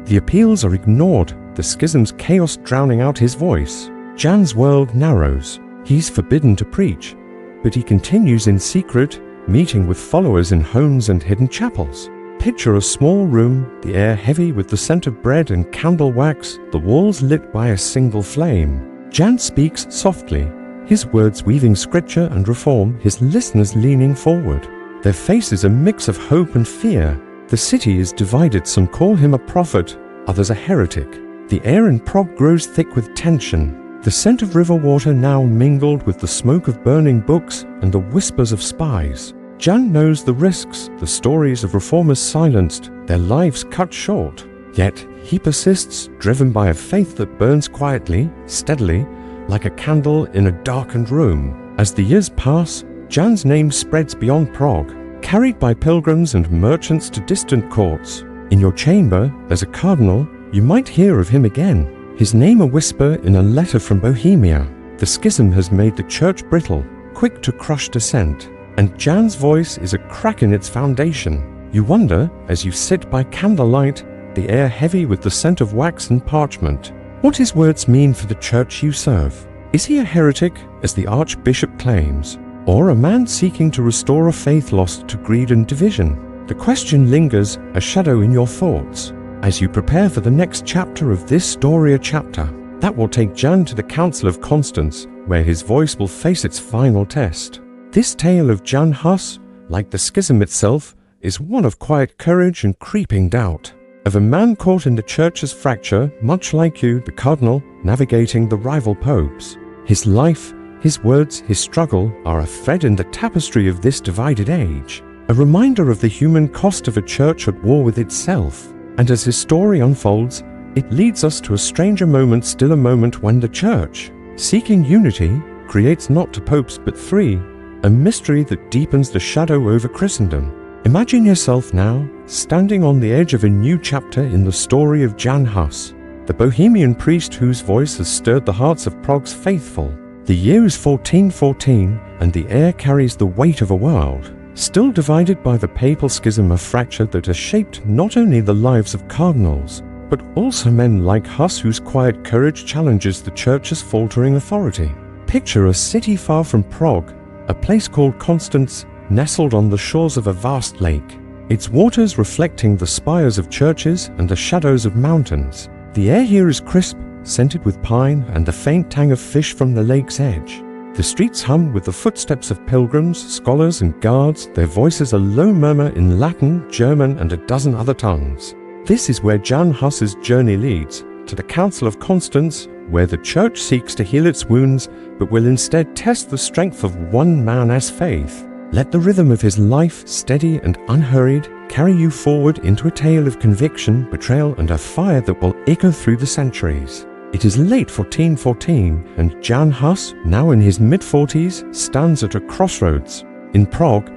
The appeals are ignored, the schism's chaos drowning out his voice. Jan's world narrows. He's forbidden to preach, but he continues in secret, meeting with followers in homes and hidden chapels. Picture a small room, the air heavy with the scent of bread and candle wax, the walls lit by a single flame. Jan speaks softly, his words weaving scripture and reform, his listeners leaning forward. Their faces a mix of hope and fear. The city is divided, some call him a prophet, others a heretic. The air in Prague grows thick with tension, the scent of river water now mingled with the smoke of burning books and the whispers of spies. Jan knows the risks, the stories of reformers silenced, their lives cut short. Yet he persists, driven by a faith that burns quietly, steadily, like a candle in a darkened room. As the years pass, Jan's name spreads beyond Prague, carried by pilgrims and merchants to distant courts. In your chamber, as a cardinal, you might hear of him again, his name a whisper in a letter from Bohemia. The schism has made the church brittle, quick to crush dissent, and Jan's voice is a crack in its foundation. You wonder, as you sit by candlelight, the air heavy with the scent of wax and parchment, what his words mean for the church you serve. Is he a heretic, as the archbishop claims, or a man seeking to restore a faith lost to greed and division? The question lingers, a shadow in your thoughts, as you prepare for the next chapter of this story, a chapter that will take Jan to the Council of Constance, where his voice will face its final test. This tale of Jan Hus, like the schism itself, is one of quiet courage and creeping doubt, of a man caught in the church's fracture, much like you, the cardinal, navigating the rival popes. His life, his words, his struggle are a thread in the tapestry of this divided age, a reminder of the human cost of a church at war with itself. And as his story unfolds, it leads us to a stranger moment, still a moment when the church, seeking unity, creates not two popes but three, a mystery that deepens the shadow over Christendom. Imagine yourself now, standing on the edge of a new chapter in the story of Jan Hus, the Bohemian priest whose voice has stirred the hearts of Prague's faithful. The year is 1414, and the air carries the weight of a world, still divided by the Papal Schism, a fracture that has shaped not only the lives of cardinals, but also men like Hus, whose quiet courage challenges the church's faltering authority. Picture a city far from Prague, a place called Constance, nestled on the shores of a vast lake, its waters reflecting the spires of churches and the shadows of mountains. The air here is crisp, scented with pine and the faint tang of fish from the lake's edge. The streets hum with the footsteps of pilgrims, scholars and guards, their voices a low murmur in Latin, German and a dozen other tongues. This is where Jan Hus's journey leads, to the Council of Constance, where the church seeks to heal its wounds, but will instead test the strength of one man's faith. Let the rhythm of his life, steady and unhurried, carry you forward into a tale of conviction, betrayal and a fire that will echo through the centuries. It is late 1414, and Jan Hus, now in his mid-40s, stands at a crossroads. In Prague,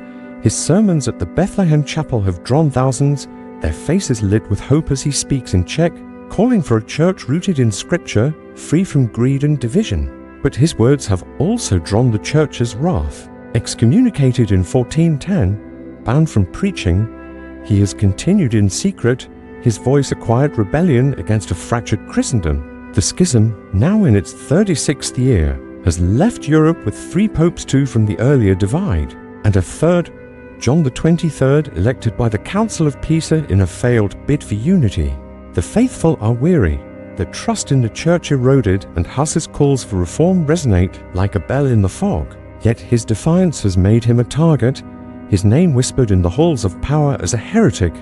his sermons at the Bethlehem Chapel have drawn thousands, their faces lit with hope as he speaks in Czech, calling for a church rooted in scripture, free from greed and division. But his words have also drawn the church's wrath. Excommunicated in 1410, banned from preaching, he has continued in secret, his voice a quiet rebellion against a fractured Christendom. The schism, now in its 36th year, has left Europe with 3 popes, 2 from the earlier divide, and a third, John the 23rd, elected by the Council of Pisa in a failed bid for unity. The faithful are weary, their trust in the church eroded, and Hus's calls for reform resonate like a bell in the fog. Yet his defiance has made him a target, his name whispered in the halls of power as a heretic,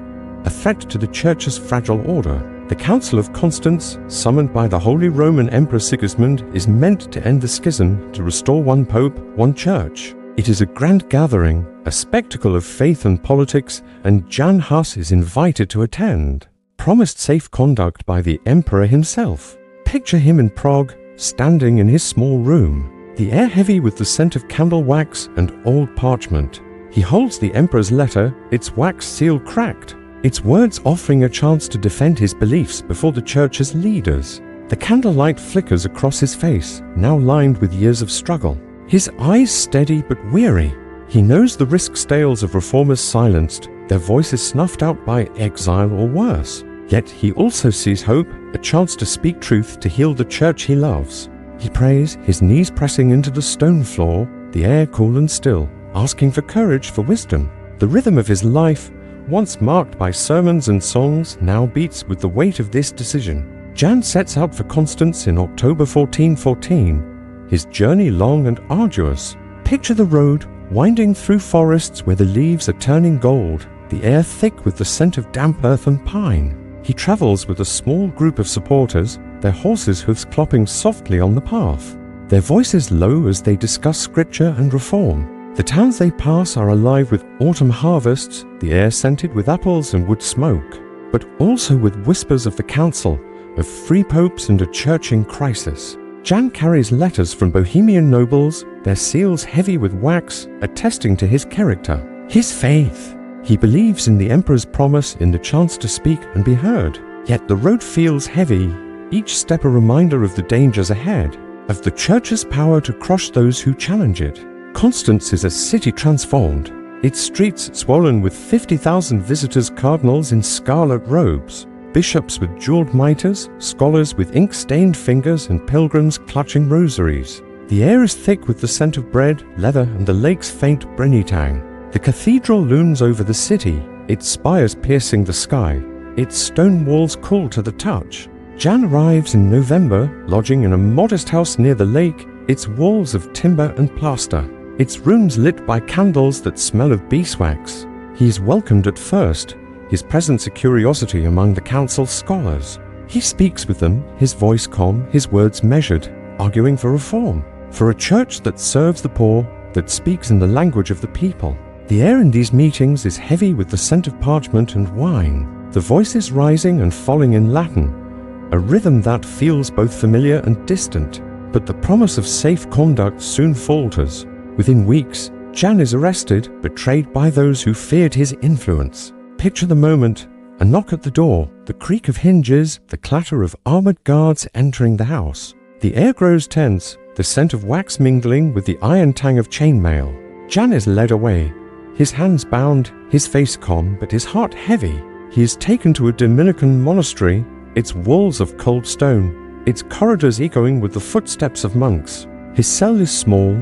a threat to the church's fragile order. The Council of Constance, summoned by the Holy Roman Emperor Sigismund, is meant to end the schism, to restore one pope, one church. It is a grand gathering, a spectacle of faith and politics, and Jan Hus is invited to attend. Promised safe conduct by the emperor himself. Picture him in Prague, standing in his small room, the air heavy with the scent of candle wax and old parchment. He holds the emperor's letter, its wax seal cracked, its words offering a chance to defend his beliefs before the church's leaders. The candlelight flickers across his face, now lined with years of struggle. His eyes steady but weary. He knows the risk tales of reformers silenced, their voices snuffed out by exile or worse. Yet he also sees hope, a chance to speak truth, to heal the church he loves. He prays, his knees pressing into the stone floor, the air cool and still, asking for courage, for wisdom. The rhythm of his life, once marked by sermons and songs, now beats with the weight of this decision. Jan sets out for Constance in October 1414. his journey long and arduous. Picture the road winding through forests where the leaves are turning gold, the air thick with the scent of damp earth and pine. He travels with a small group of supporters, their horses' hooves clopping softly on the path, their voices low as they discuss scripture and reform. The towns they pass are alive with autumn harvests, the air scented with apples and wood smoke, but also with whispers of the council, of free popes and a church in crisis. Jan carries letters from Bohemian nobles, their seals heavy with wax, attesting to his character, his faith. He believes in the emperor's promise in the chance to speak and be heard. Yet the road feels heavy, each step a reminder of the dangers ahead, of the church's power to crush those who challenge it. Constance is a city transformed, its streets swollen with 50,000 visitors, cardinals in scarlet robes, bishops with jeweled mitres, scholars with ink-stained fingers, and pilgrims clutching rosaries. The air is thick with the scent of bread, leather, and the lake's faint briny tang. The cathedral looms over the city, its spires piercing the sky, its stone walls cool to the touch. Jan arrives in November, lodging in a modest house near the lake, its walls of timber and plaster, its rooms lit by candles that smell of beeswax. He is welcomed at first, his presence a curiosity among the council's scholars. He speaks with them, his voice calm, his words measured, arguing for reform, for a church that serves the poor, that speaks in the language of the people. The air in these meetings is heavy with the scent of parchment and wine, the voices rising and falling in Latin, a rhythm that feels both familiar and distant. But the promise of safe conduct soon falters. Within weeks, Jan is arrested, betrayed by those who feared his influence. Picture the moment, a knock at the door, the creak of hinges, the clatter of armored guards entering the house. The air grows tense, the scent of wax mingling with the iron tang of chainmail. Jan is led away, his hands bound, his face calm, but his heart heavy. He is taken to a Dominican monastery, its walls of cold stone, its corridors echoing with the footsteps of monks. His cell is small,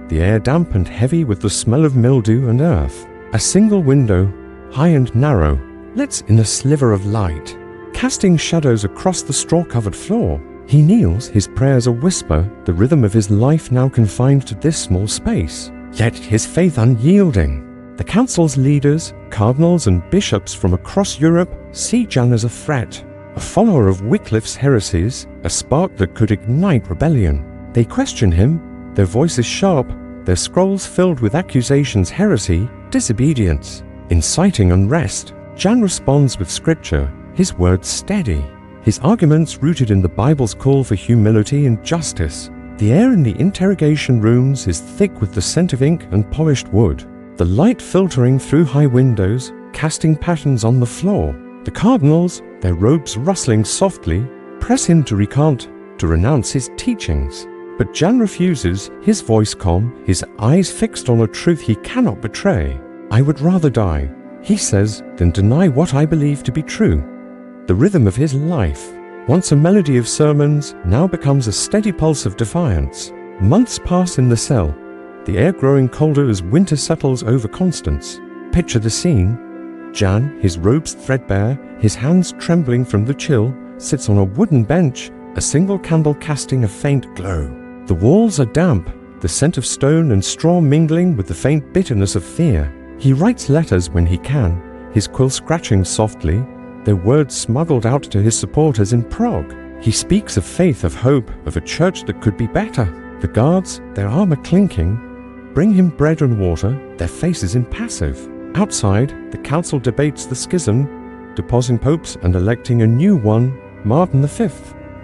the air damp and heavy with the smell of mildew and earth. A single window, high and narrow, lets in a sliver of light, casting shadows across the straw-covered floor. He kneels, his prayers a whisper, the rhythm of his life now confined to this small space, yet his faith unyielding. The council's leaders, cardinals and bishops from across Europe see Jan as a threat, a follower of Wycliffe's heresies, a spark that could ignite rebellion. They question him, their voices sharp, their scrolls filled with accusations, heresy, disobedience, inciting unrest. Jan responds with scripture, his words steady, his arguments rooted in the Bible's call for humility and justice. The air in the interrogation rooms is thick with the scent of ink and polished wood, the light filtering through high windows, casting patterns on the floor. The cardinals, their robes rustling softly, press him to recant, to renounce his teachings. But Jan refuses, his voice calm, his eyes fixed on a truth he cannot betray. I would rather die, he says, than deny what I believe to be true. The rhythm of his life, once a melody of sermons, now becomes a steady pulse of defiance. Months pass in the cell, the air growing colder as winter settles over Constance. Picture the scene. Jan, his robes threadbare, his hands trembling from the chill, sits on a wooden bench, a single candle casting a faint glow. The walls are damp, the scent of stone and straw mingling with the faint bitterness of fear. He writes letters when he can, his quill scratching softly, their words smuggled out to his supporters in Prague. He speaks of faith, of hope, of a church that could be better. The guards, their armor clinking, bring him bread and water, their faces impassive. Outside, the council debates the schism, deposing popes and electing a new one, Martin V,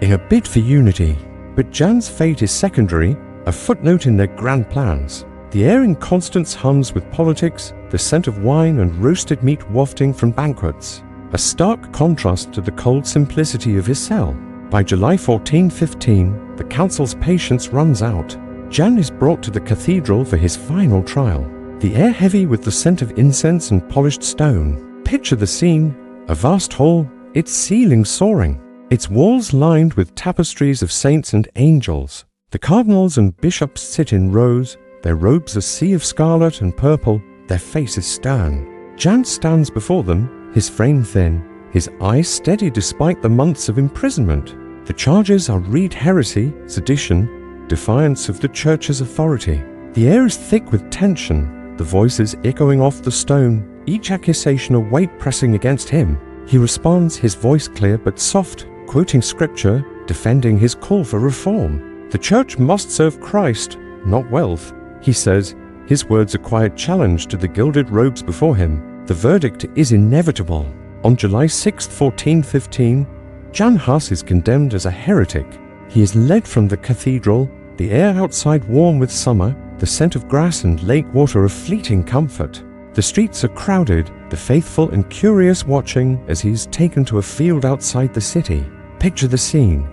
in a bid for unity. But Jan's fate is secondary, a footnote in their grand plans. The air in Constance hums with politics, the scent of wine and roasted meat wafting from banquets, a stark contrast to the cold simplicity of his cell. By July 1415, the council's patience runs out. Jan is brought to the cathedral for his final trial, the air heavy with the scent of incense and polished stone. Picture the scene, a vast hall, its ceiling soaring, its walls lined with tapestries of saints and angels. The cardinals and bishops sit in rows, their robes a sea of scarlet and purple, their faces stern. Jan stands before them, his frame thin, his eyes steady despite the months of imprisonment. The charges are read heresy, sedition, defiance of the church's authority. The air is thick with tension, the voices echoing off the stone, each accusation a weight pressing against him. He responds, his voice clear but soft, quoting scripture, defending his call for reform. The church must serve Christ, not wealth, he says, his words a quiet challenge to the gilded robes before him. The verdict is inevitable. On July 6, 1415, Jan Hus is condemned as a heretic. He is led from the cathedral, the air outside warm with summer, the scent of grass and lake water a fleeting comfort. The streets are crowded, the faithful and curious watching as he is taken to a field outside the city. Picture the scene.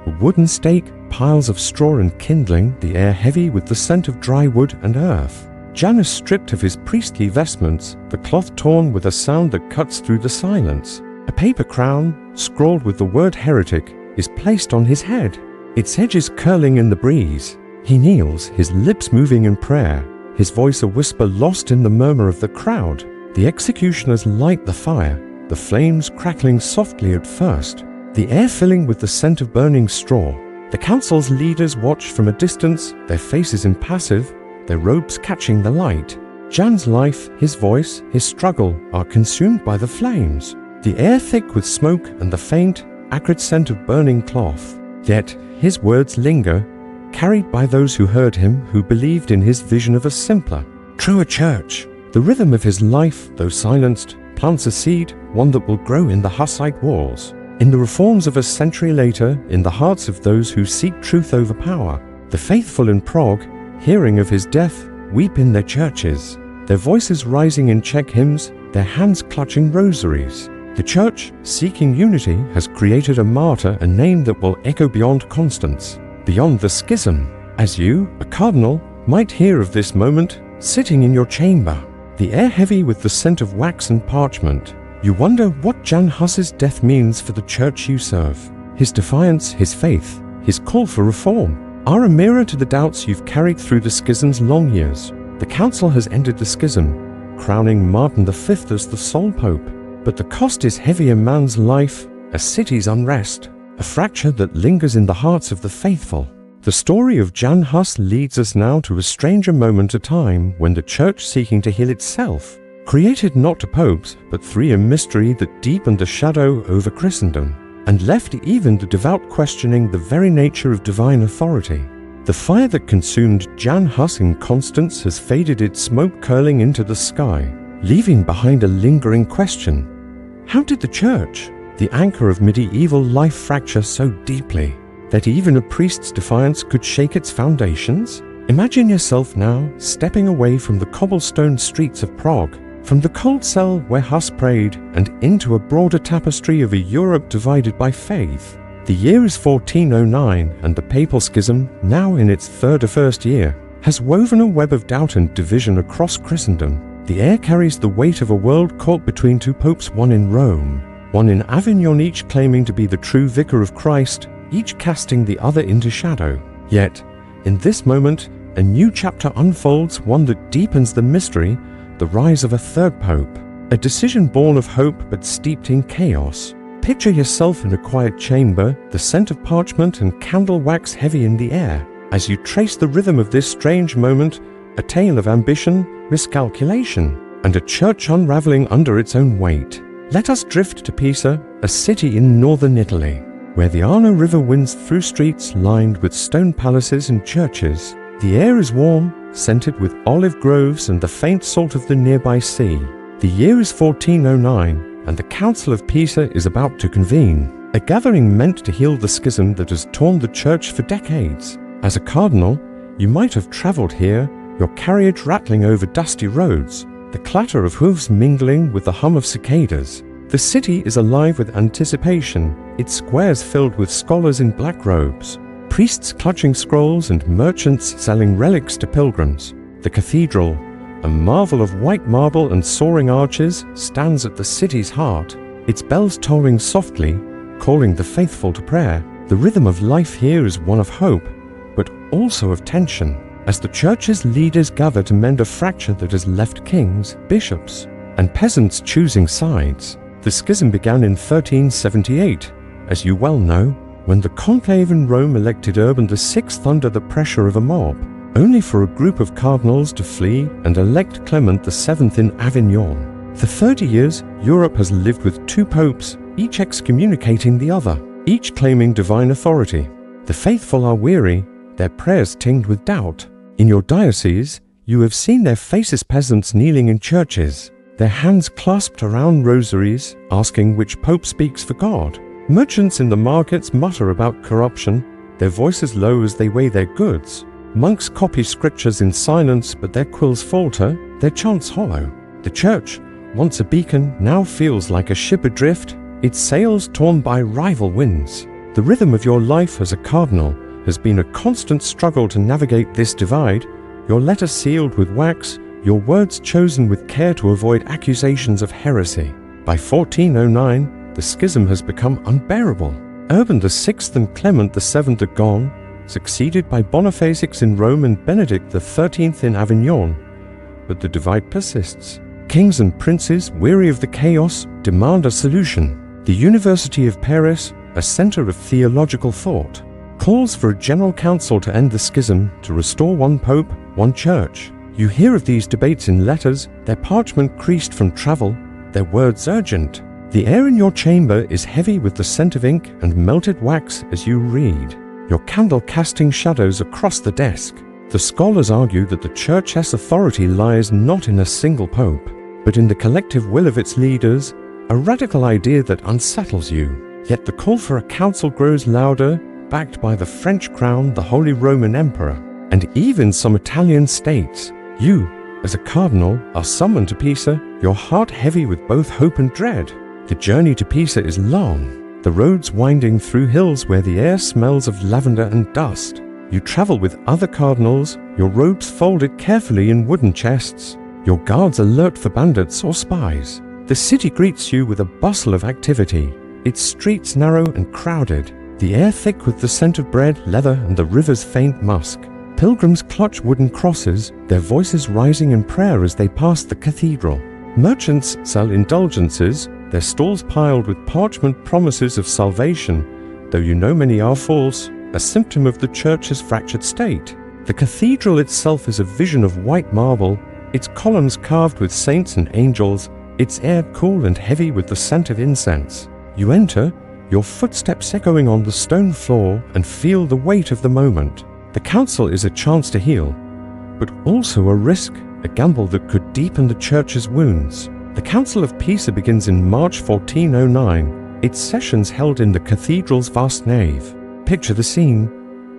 A wooden stake, piles of straw and kindling, the air heavy with the scent of dry wood and earth. Jan is stripped of his priestly vestments, the cloth torn with a sound that cuts through the silence. A paper crown, scrawled with the word heretic, is placed on his head, its edges curling in the breeze. He kneels, his lips moving in prayer, his voice a whisper lost in the murmur of the crowd. The executioners light the fire, the flames crackling softly at first, the air filling with the scent of burning straw. The council's leaders watch from a distance, their faces impassive, their robes catching the light. Jan's life, his voice, his struggle are consumed by the flames. The air thick with smoke and the faint, acrid scent of burning cloth. Yet his words linger, carried by those who heard him, who believed in his vision of a simpler, truer church. The rhythm of his life, though silenced, plants a seed, one that will grow in the Hussite walls. In the reforms of a century later, in the hearts of those who seek truth over power. The faithful in Prague, hearing of his death, weep in their churches, their voices rising in Czech hymns, their hands clutching rosaries. The church, seeking unity, has created a martyr, a name that will echo beyond Constance, beyond the schism. As you, a cardinal, might hear of this moment, sitting in your chamber, the air heavy with the scent of wax and parchment, you wonder what Jan Hus's death means for the church you serve. His defiance, his faith, his call for reform, are a mirror to the doubts you've carried through the schism's long years. The council has ended the schism, crowning Martin V as the sole pope. But the cost is heavy in man's life, a city's unrest, a fracture that lingers in the hearts of the faithful. The story of Jan Hus leads us now to a stranger moment of time when the church, seeking to heal itself, created not to popes, but through a mystery that deepened a shadow over Christendom, and left even the devout questioning the very nature of divine authority. The fire that consumed Jan Hus in Constance has faded, its smoke curling into the sky, leaving behind a lingering question. How did the church, the anchor of medieval life, fracture so deeply that even a priest's defiance could shake its foundations? Imagine yourself now stepping away from the cobblestone streets of Prague, from the cold cell where Hus prayed, and into a broader tapestry of a Europe divided by faith. The year is 1409, and the Papal Schism, now in its 31st year, has woven a web of doubt and division across Christendom. The air carries the weight of a world caught between two popes, one in Rome, one in Avignon, each claiming to be the true vicar of Christ, each casting the other into shadow. Yet, in this moment, a new chapter unfolds, one that deepens the mystery, the rise of a third pope, a decision born of hope but steeped in chaos. Picture yourself in a quiet chamber, the scent of parchment and candle wax heavy in the air. As you trace the rhythm of this strange moment, a tale of ambition, miscalculation, and a church unraveling under its own weight. Let us drift to Pisa, a city in northern Italy, where the Arno River winds through streets lined with stone palaces and churches. The air is warm, scented with olive groves and the faint salt of the nearby sea. The year is 1409, and the Council of Pisa is about to convene, a gathering meant to heal the schism that has torn the church for decades. As a cardinal, you might have traveled here, your carriage rattling over dusty roads, the clatter of hooves mingling with the hum of cicadas. The city is alive with anticipation, its squares filled with scholars in black robes, priests clutching scrolls and merchants selling relics to pilgrims. The cathedral, a marvel of white marble and soaring arches, stands at the city's heart, its bells tolling softly, calling the faithful to prayer. The rhythm of life here is one of hope, but also of tension, as the church's leaders gather to mend a fracture that has left kings, bishops, and peasants choosing sides. The schism began in 1378, as you well know, when the conclave in Rome elected Urban VI under the pressure of a mob, only for a group of cardinals to flee and elect Clement VII in Avignon. For 30 years, Europe has lived with two popes, each excommunicating the other, each claiming divine authority. The faithful are weary, their prayers tinged with doubt. In your diocese, you have seen their faces peasants kneeling in churches, their hands clasped around rosaries, asking which pope speaks for God. Merchants in the markets mutter about corruption, their voices low as they weigh their goods. Monks copy scriptures in silence, but their quills falter, their chants hollow. The church, once a beacon, now feels like a ship adrift, its sails torn by rival winds. The rhythm of your life as a cardinal has been a constant struggle to navigate this divide, your letters sealed with wax, your words chosen with care to avoid accusations of heresy. By 1409, the schism has become unbearable. Urban VI and Clement VII are gone, succeeded by Boniface in Rome and Benedict XIII in Avignon. But the divide persists. Kings and princes, weary of the chaos, demand a solution. The University of Paris, a center of theological thought, calls for a general council to end the schism, to restore one pope, one church. You hear of these debates in letters, their parchment creased from travel, their words urgent. The air in your chamber is heavy with the scent of ink and melted wax as you read, your candle casting shadows across the desk. The scholars argue that the Church's authority lies not in a single pope, but in the collective will of its leaders, a radical idea that unsettles you. Yet the call for a council grows louder, backed by the French crown, the Holy Roman Emperor, and even some Italian states. You, as a cardinal, are summoned to Pisa, your heart heavy with both hope and dread. The journey to Pisa is long, the roads winding through hills where the air smells of lavender and dust. You travel with other cardinals, your robes folded carefully in wooden chests, your guards alert for bandits or spies. The city greets you with a bustle of activity, its streets narrow and crowded, the air thick with the scent of bread, leather, and the river's faint musk. Pilgrims clutch wooden crosses, their voices rising in prayer as they pass the cathedral. Merchants sell indulgences, their stalls piled with parchment promises of salvation, though you know many are false, a symptom of the Church's fractured state. The cathedral itself is a vision of white marble, its columns carved with saints and angels, its air cool and heavy with the scent of incense. You enter, your footsteps echoing on the stone floor, and feel the weight of the moment. The council is a chance to heal, but also a risk, a gamble that could deepen the Church's wounds. The Council of Pisa begins in March 1409, its sessions held in the cathedral's vast nave. Picture the scene.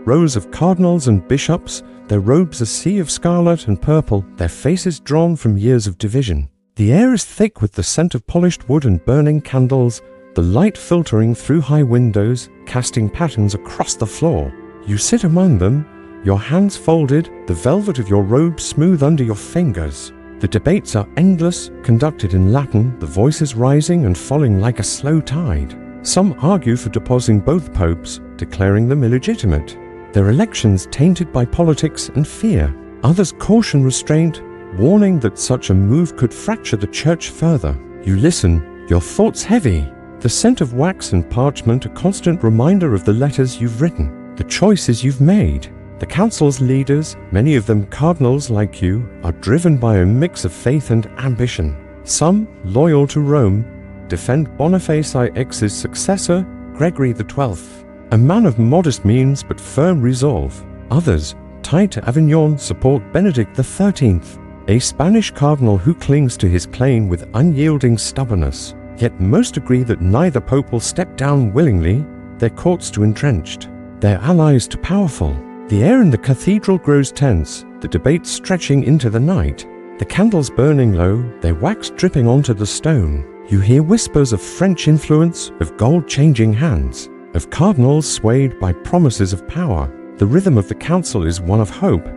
Rows of cardinals and bishops, their robes a sea of scarlet and purple, their faces drawn from years of division. The air is thick with the scent of polished wood and burning candles, the light filtering through high windows, casting patterns across the floor. You sit among them, your hands folded, the velvet of your robe smooth under your fingers. The debates are endless, conducted in Latin, the voices rising and falling like a slow tide. Some argue for deposing both popes, declaring them illegitimate, their elections tainted by politics and fear. Others caution restraint, warning that such a move could fracture the Church further. You listen, your thoughts heavy, the scent of wax and parchment a constant reminder of the letters you've written, the choices you've made. The council's leaders, many of them cardinals like you, are driven by a mix of faith and ambition. Some, loyal to Rome, defend Boniface X's successor, Gregory XII, a man of modest means but firm resolve. Others, tied to Avignon, support Benedict XIII, a Spanish cardinal who clings to his claim with unyielding stubbornness. Yet most agree that neither pope will step down willingly, their courts too entrenched, their allies too powerful. The air in the cathedral grows tense, the debate stretching into the night. The candles burning low, their wax dripping onto the stone. You hear whispers of French influence, of gold-changing hands, of cardinals swayed by promises of power. The rhythm of the council is one of hope,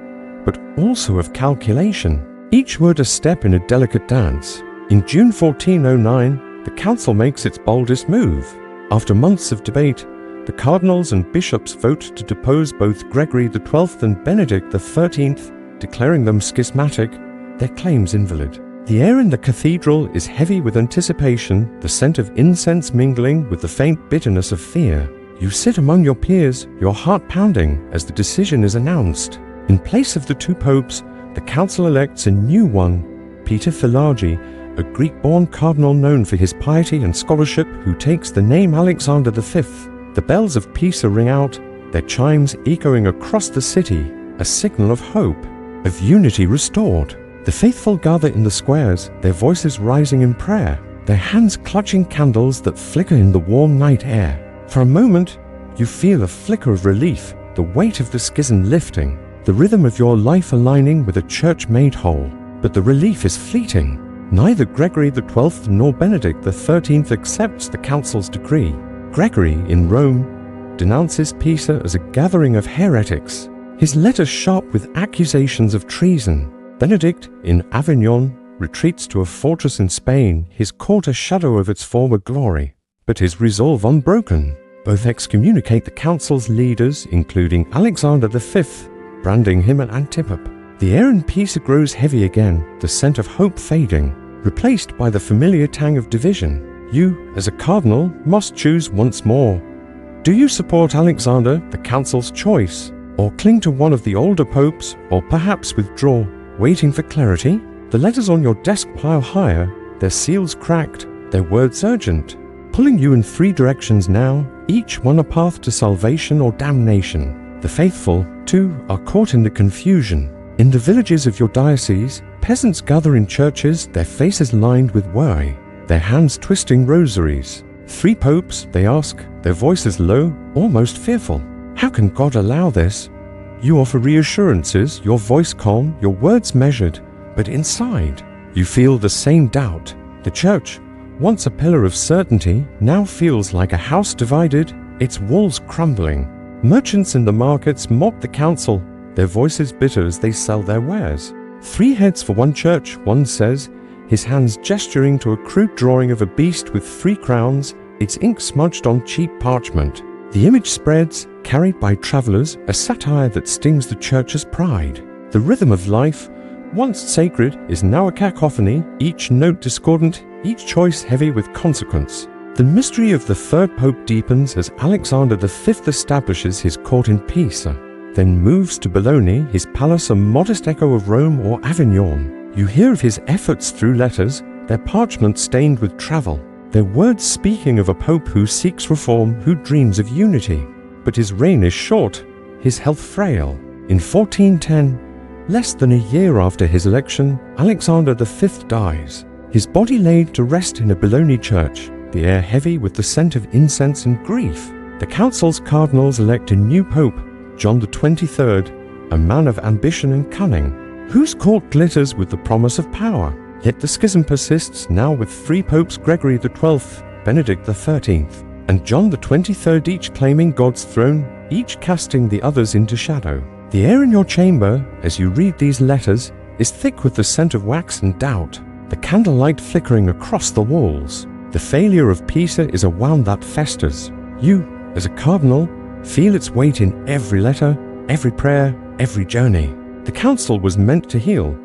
but also of calculation. Each word a step in a delicate dance. In June 1409, the council makes its boldest move. After months of debate, the cardinals and bishops vote to depose both Gregory XII and Benedict XIII, declaring them schismatic, their claims invalid. The air in the cathedral is heavy with anticipation, the scent of incense mingling with the faint bitterness of fear. You sit among your peers, your heart pounding as the decision is announced. In place of the two popes, the council elects a new one, Peter Philagi, a Greek-born cardinal known for his piety and scholarship who takes the name Alexander V. The bells of Pisa ring out, their chimes echoing across the city, a signal of hope, of unity restored. The faithful gather in the squares, their voices rising in prayer, their hands clutching candles that flicker in the warm night air. For a moment, you feel a flicker of relief, the weight of the schism lifting, the rhythm of your life aligning with a church made whole. But the relief is fleeting. Neither Gregory XII nor Benedict XIII accepts the council's decree. Gregory, in Rome, denounces Pisa as a gathering of heretics, his letters sharp with accusations of treason. Benedict, in Avignon, retreats to a fortress in Spain, his court a shadow of its former glory, but his resolve unbroken. Both excommunicate the council's leaders, including Alexander V, branding him an antipop. The air in Pisa grows heavy again, the scent of hope fading, replaced by the familiar tang of division. You, as a cardinal, must choose once more. Do you support Alexander, the council's choice, or cling to one of the older popes, or perhaps withdraw, waiting for clarity? The letters on your desk pile higher, their seals cracked, their words urgent, pulling you in three directions now, each one a path to salvation or damnation. The faithful, too, are caught in the confusion. In the villages of your diocese, peasants gather in churches, their faces lined with worry, their hands twisting rosaries. Three popes, they ask, their voices low, almost fearful. How can God allow this? You offer reassurances, your voice calm, your words measured, but inside, you feel the same doubt. The church, once a pillar of certainty, now feels like a house divided, its walls crumbling. Merchants in the markets mock the council, their voices bitter as they sell their wares. 3 heads for one church, one says, his hands gesturing to a crude drawing of a beast with 3 crowns, its ink smudged on cheap parchment. The image spreads, carried by travelers, a satire that stings the church's pride. The rhythm of life, once sacred, is now a cacophony, each note discordant, each choice heavy with consequence. The mystery of the third pope deepens as Alexander V establishes his court in Pisa, then moves to Bologna, his palace a modest echo of Rome or Avignon. You hear of his efforts through letters, their parchment stained with travel, their words speaking of a pope who seeks reform, who dreams of unity. But his reign is short, his health frail. In 1410, less than a year after his election, Alexander V dies, his body laid to rest in a Bologna church, the air heavy with the scent of incense and grief. The council's cardinals elect a new pope, John XXIII, a man of ambition and cunning, whose court glitters with the promise of power. Yet the schism persists now with 3 popes, Gregory XII, Benedict XIII, and John XXIII, each claiming God's throne, each casting the others into shadow. The air in your chamber, as you read these letters, is thick with the scent of wax and doubt, the candlelight flickering across the walls. The failure of Pisa is a wound that festers. You, as a cardinal, feel its weight in every letter, every prayer, every journey. The council was meant to heal,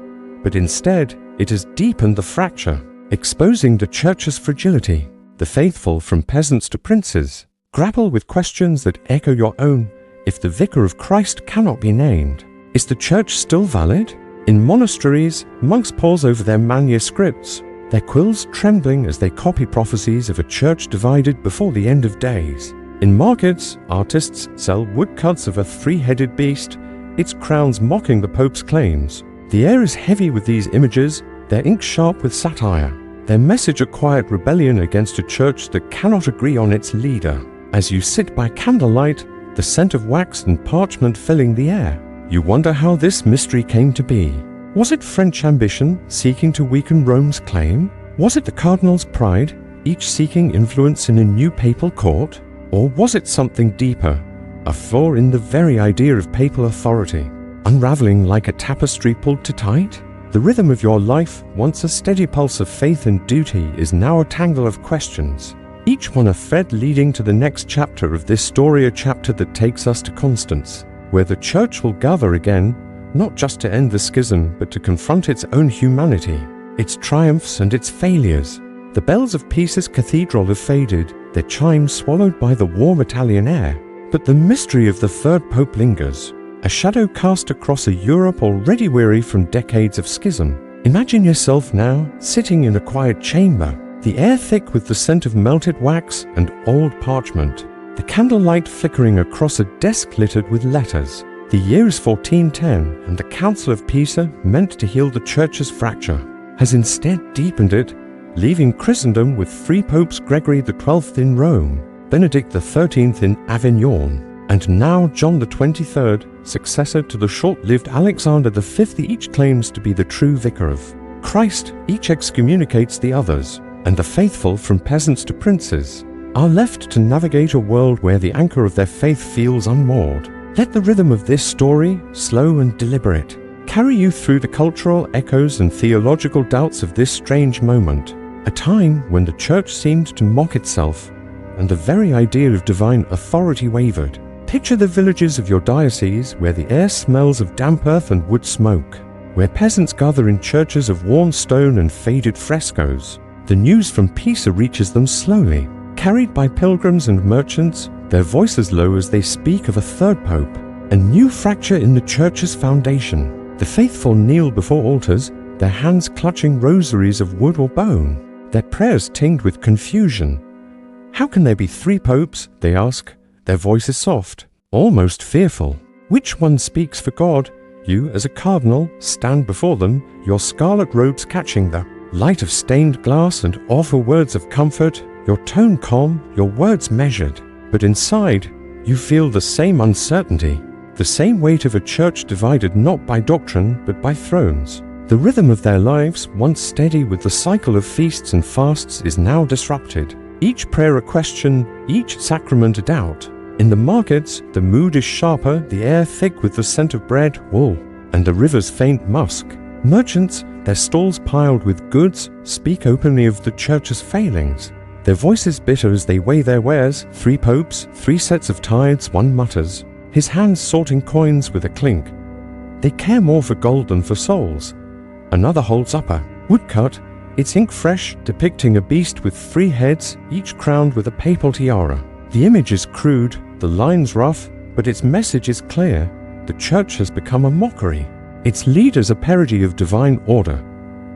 but instead it has deepened the fracture, exposing the church's fragility. The faithful, from peasants to princes, grapple with questions that echo your own. If the vicar of Christ cannot be named, is the church still valid? In monasteries, monks pause over their manuscripts, their quills trembling as they copy prophecies of a church divided before the end of days. In markets, artists sell woodcuts of a 3-headed beast, its crowns mocking the Pope's claims. The air is heavy with these images, their ink sharp with satire, their message a quiet rebellion against a church that cannot agree on its leader. As you sit by candlelight, the scent of wax and parchment filling the air, you wonder how this mystery came to be. Was it French ambition seeking to weaken Rome's claim? Was it the cardinals' pride, each seeking influence in a new papal court? Or was it something deeper, a flaw in the very idea of papal authority, unraveling like a tapestry pulled too tight? The rhythm of your life, once a steady pulse of faith and duty, is now a tangle of questions, each one a thread leading to the next chapter of this story, a chapter that takes us to Constance, where the church will gather again, not just to end the schism, but to confront its own humanity, its triumphs and its failures. The bells of Pisa's cathedral have faded, their chimes swallowed by the warm Italian air. But the mystery of the third pope lingers, a shadow cast across a Europe already weary from decades of schism. Imagine yourself now, sitting in a quiet chamber, the air thick with the scent of melted wax and old parchment, the candlelight flickering across a desk littered with letters. The year is 1410, and the Council of Pisa, meant to heal the Church's fracture, has instead deepened it, leaving Christendom with three popes: Gregory XII in Rome, Benedict XIII in Avignon, and now John XXIII, successor to the short-lived Alexander V. Each claims to be the true vicar of Christ, each excommunicates the others, and the faithful, from peasants to princes, are left to navigate a world where the anchor of their faith feels unmoored. Let the rhythm of this story, slow and deliberate, carry you through the cultural echoes and theological doubts of this strange moment, a time when the Church seemed to mock itself, and the very idea of divine authority wavered. Picture the villages of your diocese where the air smells of damp earth and wood smoke, where peasants gather in churches of worn stone and faded frescoes. The news from Pisa reaches them slowly, carried by pilgrims and merchants, their voices low as they speak of a third pope, a new fracture in the Church's foundation. The faithful kneel before altars, their hands clutching rosaries of wood or bone, their prayers tinged with confusion. How can there be three popes, they ask, their voices soft, almost fearful. Which one speaks for God? You, as a cardinal, stand before them, your scarlet robes catching the light of stained glass, and offer words of comfort, your tone calm, your words measured. But inside, you feel the same uncertainty, the same weight of a church divided not by doctrine but by thrones. The rhythm of their lives, once steady with the cycle of feasts and fasts, is now disrupted. Each prayer a question, each sacrament a doubt. In the markets, the mood is sharper, the air thick with the scent of bread, wool, and the river's faint musk. Merchants, their stalls piled with goods, speak openly of the Church's failings, their voices bitter as they weigh their wares. Three popes, three sets of tithes, one mutters, his hands sorting coins with a clink. They care more for gold than for souls. Another holds up a woodcut, its ink fresh, depicting a beast with three heads, each crowned with a papal tiara. The image is crude, the lines rough, but its message is clear. The Church has become a mockery. Its leaders a parody of divine order.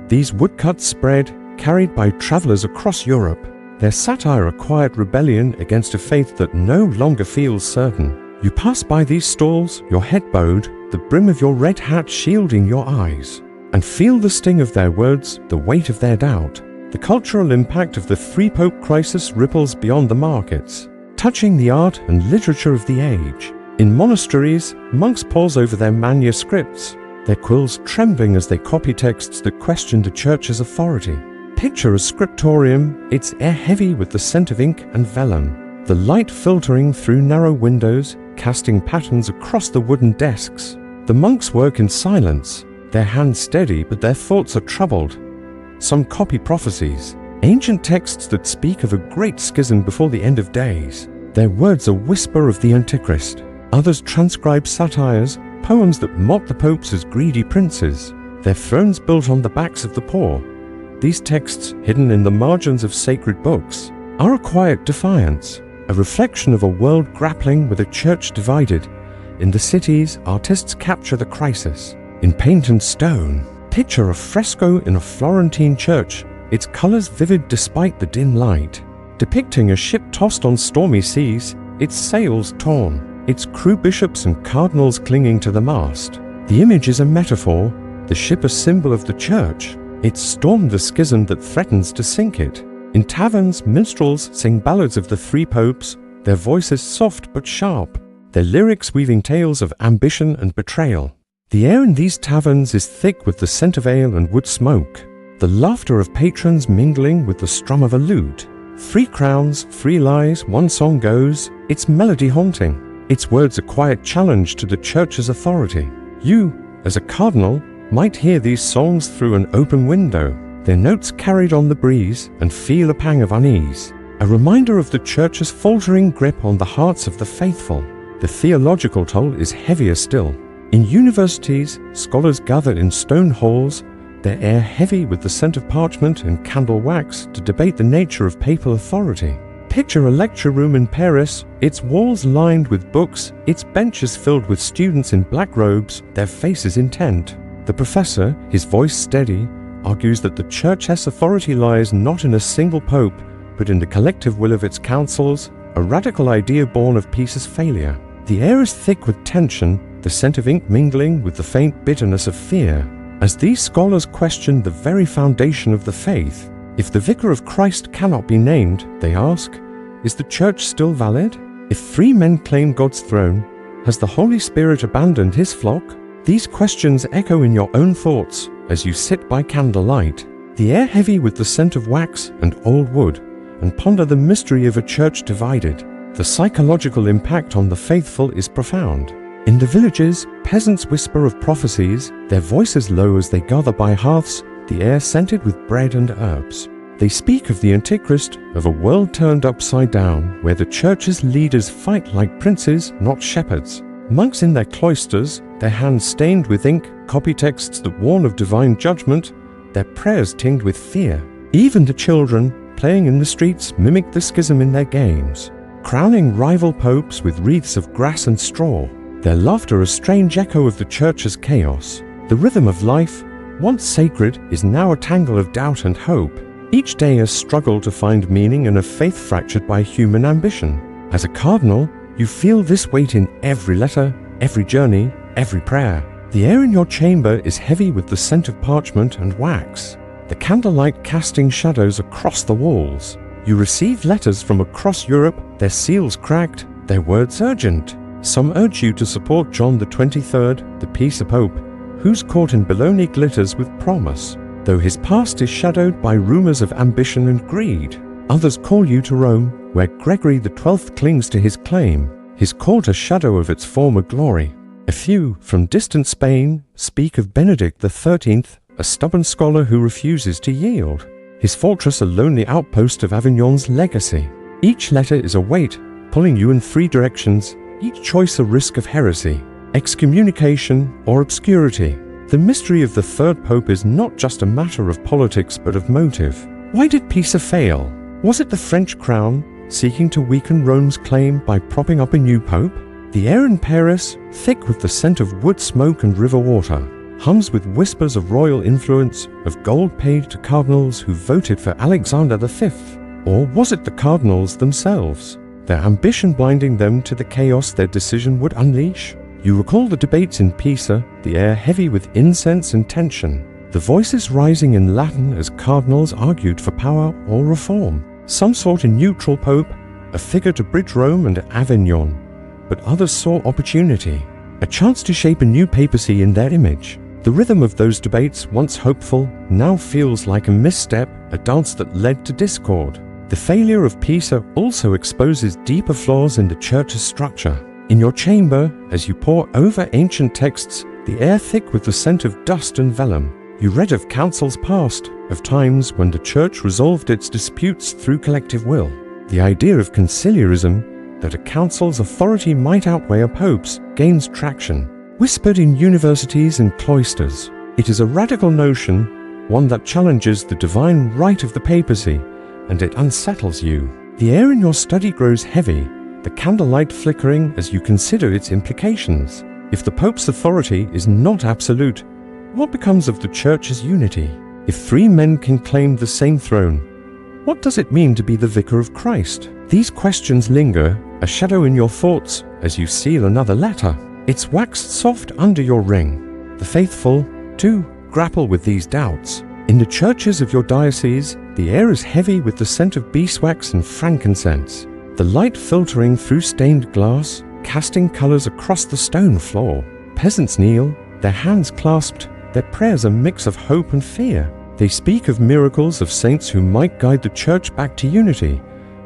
These woodcuts spread, carried by travelers across Europe, their satire a quiet rebellion against a faith that no longer feels certain. You pass by these stalls, your head bowed, the brim of your red hat shielding your eyes, and feel the sting of their words, the weight of their doubt. The cultural impact of the three-pope crisis ripples beyond the markets, touching the art and literature of the age. In monasteries, monks pause over their manuscripts, their quills trembling as they copy texts that question the Church's authority. Picture a scriptorium, its air heavy with the scent of ink and vellum, the light filtering through narrow windows, casting patterns across the wooden desks. The monks work in silence, their hands steady but their thoughts are troubled. Some copy prophecies, ancient texts that speak of a great schism before the end of days. Their words a whisper of the Antichrist. Others transcribe satires, poems that mock the popes as greedy princes, their thrones built on the backs of the poor. These texts, hidden in the margins of sacred books, are a quiet defiance, a reflection of a world grappling with a Church divided. In the cities, artists capture the crisis. In paint and stone, picture a fresco in a Florentine church, its colors vivid despite the dim light, depicting a ship tossed on stormy seas, its sails torn, its crew bishops and cardinals clinging to the mast. The image is a metaphor, the ship a symbol of the Church. It stormed the schism that threatens to sink it. In taverns, minstrels sing ballads of the three popes, their voices soft but sharp, their lyrics weaving tales of ambition and betrayal. The air in these taverns is thick with the scent of ale and wood smoke, the laughter of patrons mingling with the strum of a lute. 3 crowns, 3 lies, one song goes, its melody haunting, its words a quiet challenge to the Church's authority. You, as a cardinal, might hear these songs through an open window, their notes carried on the breeze, and feel a pang of unease, a reminder of the Church's faltering grip on the hearts of the faithful. The theological toll is heavier still. In universities, scholars gather in stone halls, their air heavy with the scent of parchment and candle wax to debate the nature of papal authority. Picture a lecture room in Paris, its walls lined with books, its benches filled with students in black robes, their faces intent. The professor, his voice steady, argues that the Church's authority lies not in a single pope, but in the collective will of its councils, a radical idea born of Pisa's failure. The air is thick with tension, the scent of ink mingling with the faint bitterness of fear. As these scholars question the very foundation of the faith, if the Vicar of Christ cannot be named, they ask, is the Church still valid? If 3 men claim God's throne, has the Holy Spirit abandoned his flock? These questions echo in your own thoughts as you sit by candlelight, the air heavy with the scent of wax and old wood, and ponder the mystery of a church divided. The psychological impact on the faithful is profound. In the villages, peasants whisper of prophecies, their voices low as they gather by hearths, the air scented with bread and herbs. They speak of the Antichrist, of a world turned upside down, where the church's leaders fight like princes, not shepherds. Monks in their cloisters, their hands stained with ink, copy texts that warn of divine judgment, their prayers tinged with fear. Even the children, playing in the streets, mimic the schism in their games, crowning rival popes with wreaths of grass and straw. Their laughter a strange echo of the church's chaos. The rhythm of life, once sacred, is now a tangle of doubt and hope. Each day a struggle to find meaning in a faith fractured by human ambition. As a cardinal, you feel this weight in every letter, every journey, every prayer. The air in your chamber is heavy with the scent of parchment and wax, the candlelight casting shadows across the walls. You receive letters from across Europe, their seals cracked, their words urgent. Some urge you to support John the 23rd, the Pisa Pope, whose court in Bologna glitters with promise, though his past is shadowed by rumors of ambition and greed. Others call you to Rome, where Gregory XII clings to his claim, his court a shadow of its former glory. A few, from distant Spain, speak of Benedict XIII, a stubborn scholar who refuses to yield, his fortress a lonely outpost of Avignon's legacy. Each letter is a weight, pulling you in 3 directions, each choice a risk of heresy, excommunication, or obscurity. The mystery of the third pope is not just a matter of politics but of motive. Why did Pisa fail? Was it the French crown, seeking to weaken Rome's claim by propping up a new pope? The air in Paris, thick with the scent of wood smoke and river water, hums with whispers of royal influence, of gold paid to cardinals who voted for Alexander V. Or was it the cardinals themselves, their ambition blinding them to the chaos their decision would unleash? You recall the debates in Pisa, the air heavy with incense and tension, the voices rising in Latin as cardinals argued for power or reform. Some sought a neutral pope, a figure to bridge Rome and Avignon, but others saw opportunity, a chance to shape a new papacy in their image. The rhythm of those debates, once hopeful, now feels like a misstep, a dance that led to discord. The failure of Pisa also exposes deeper flaws in the church's structure. In your chamber, as you pore over ancient texts, the air thick with the scent of dust and vellum, you read of councils past, of times when the church resolved its disputes through collective will. The idea of conciliarism, that a council's authority might outweigh a pope's, gains traction, whispered in universities and cloisters. It is a radical notion, one that challenges the divine right of the papacy, and it unsettles you. The air in your study grows heavy, the candlelight flickering as you consider its implications. If the Pope's authority is not absolute, what becomes of the Church's unity? If 3 men can claim the same throne, what does it mean to be the Vicar of Christ? These questions linger, a shadow in your thoughts, as you seal another letter. It's waxed soft under your ring. The faithful, too, grapple with these doubts. In the churches of your diocese, the air is heavy with the scent of beeswax and frankincense, the light filtering through stained glass, casting colors across the stone floor. Peasants kneel, their hands clasped, their prayers a mix of hope and fear. They speak of miracles of saints who might guide the church back to unity,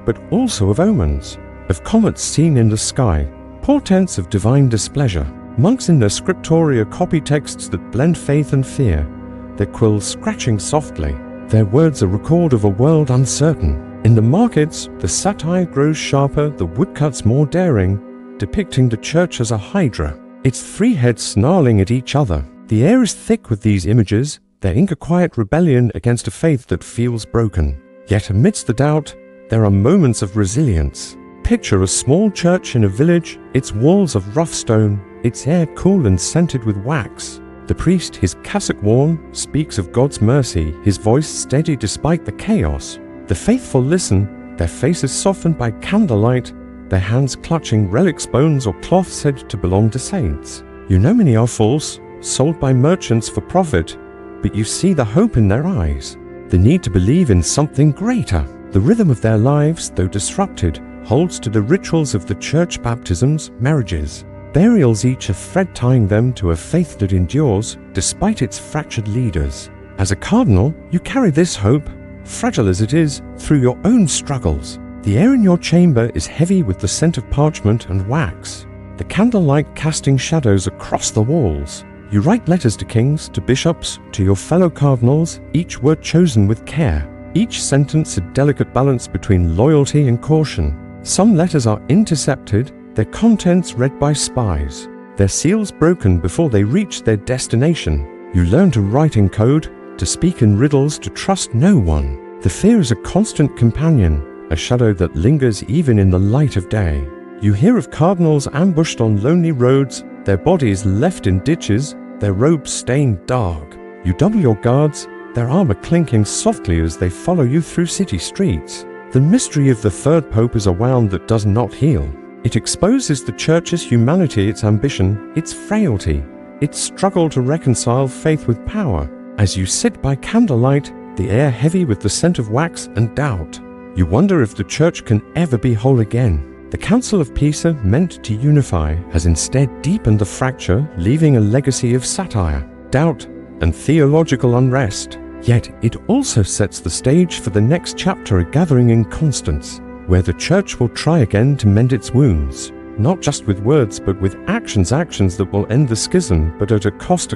but also of omens, of comets seen in the sky, portents of divine displeasure. Monks in their scriptoria copy texts that blend faith and fear, their quills scratching softly, their words a record of a world uncertain. In the markets, the satire grows sharper, the woodcuts more daring, depicting the church as a hydra, its 3 heads snarling at each other. The air is thick with these images, their inner-quiet rebellion against a faith that feels broken. Yet amidst the doubt, there are moments of resilience. Picture a small church in a village, its walls of rough stone, its air cool and scented with wax. The priest, his cassock worn, speaks of God's mercy, his voice steady despite the chaos. The faithful listen, their faces softened by candlelight, their hands clutching relics, bones, or cloth said to belong to saints. You know many are false, sold by merchants for profit, but you see the hope in their eyes, the need to believe in something greater. The rhythm of their lives, though disrupted, holds to the rituals of the church: baptisms, marriages, burials, each a thread tying them to a faith that endures despite its fractured leaders. As a cardinal, you carry this hope, fragile as it is, through your own struggles. The air in your chamber is heavy with the scent of parchment and wax, the candlelight casting shadows across the walls. You write letters to kings, to bishops, to your fellow cardinals, each word chosen with care, each sentence a delicate balance between loyalty and caution. Some letters are intercepted, their contents read by spies, their seals broken before they reach their destination. You learn to write in code, to speak in riddles, to trust no one. The fear is a constant companion, a shadow that lingers even in the light of day. You hear of cardinals ambushed on lonely roads, their bodies left in ditches, their robes stained dark. You double your guards, their armor clinking softly as they follow you through city streets. The mystery of the third pope is a wound that does not heal. It exposes the church's humanity, its ambition, its frailty, its struggle to reconcile faith with power. As you sit by candlelight, the air heavy with the scent of wax and doubt, you wonder if the church can ever be whole again. The Council of Pisa, meant to unify, has instead deepened the fracture, leaving a legacy of satire, doubt, and theological unrest. Yet it also sets the stage for the next chapter, a gathering in Constance, where the church will try again to mend its wounds, not just with words but with actions that will end the schism, but at a cost,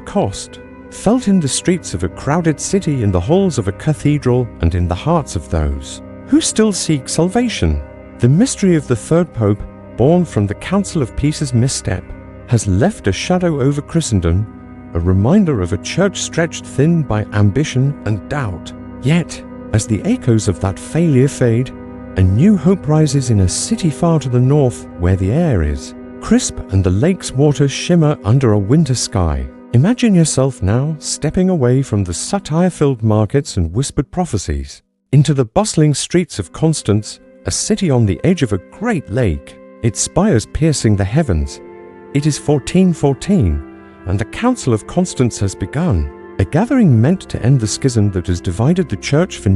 felt in the streets of a crowded city, in the halls of a cathedral, and in the hearts of those who still seek salvation. The mystery of the third pope, born from the Council of Pisa's misstep, has left a shadow over Christendom, a reminder of a church stretched thin by ambition and doubt. Yet, as the echoes of that failure fade, a new hope rises in a city far to the north, where the air is crisp and the lake's waters shimmer under a winter sky. Imagine yourself now stepping away from the satire-filled markets and whispered prophecies into the bustling streets of Constance, a city on the edge of a great lake, its spires piercing the heavens. It is 1414, and the Council of Constance has begun, a gathering meant to end the schism that has divided the church for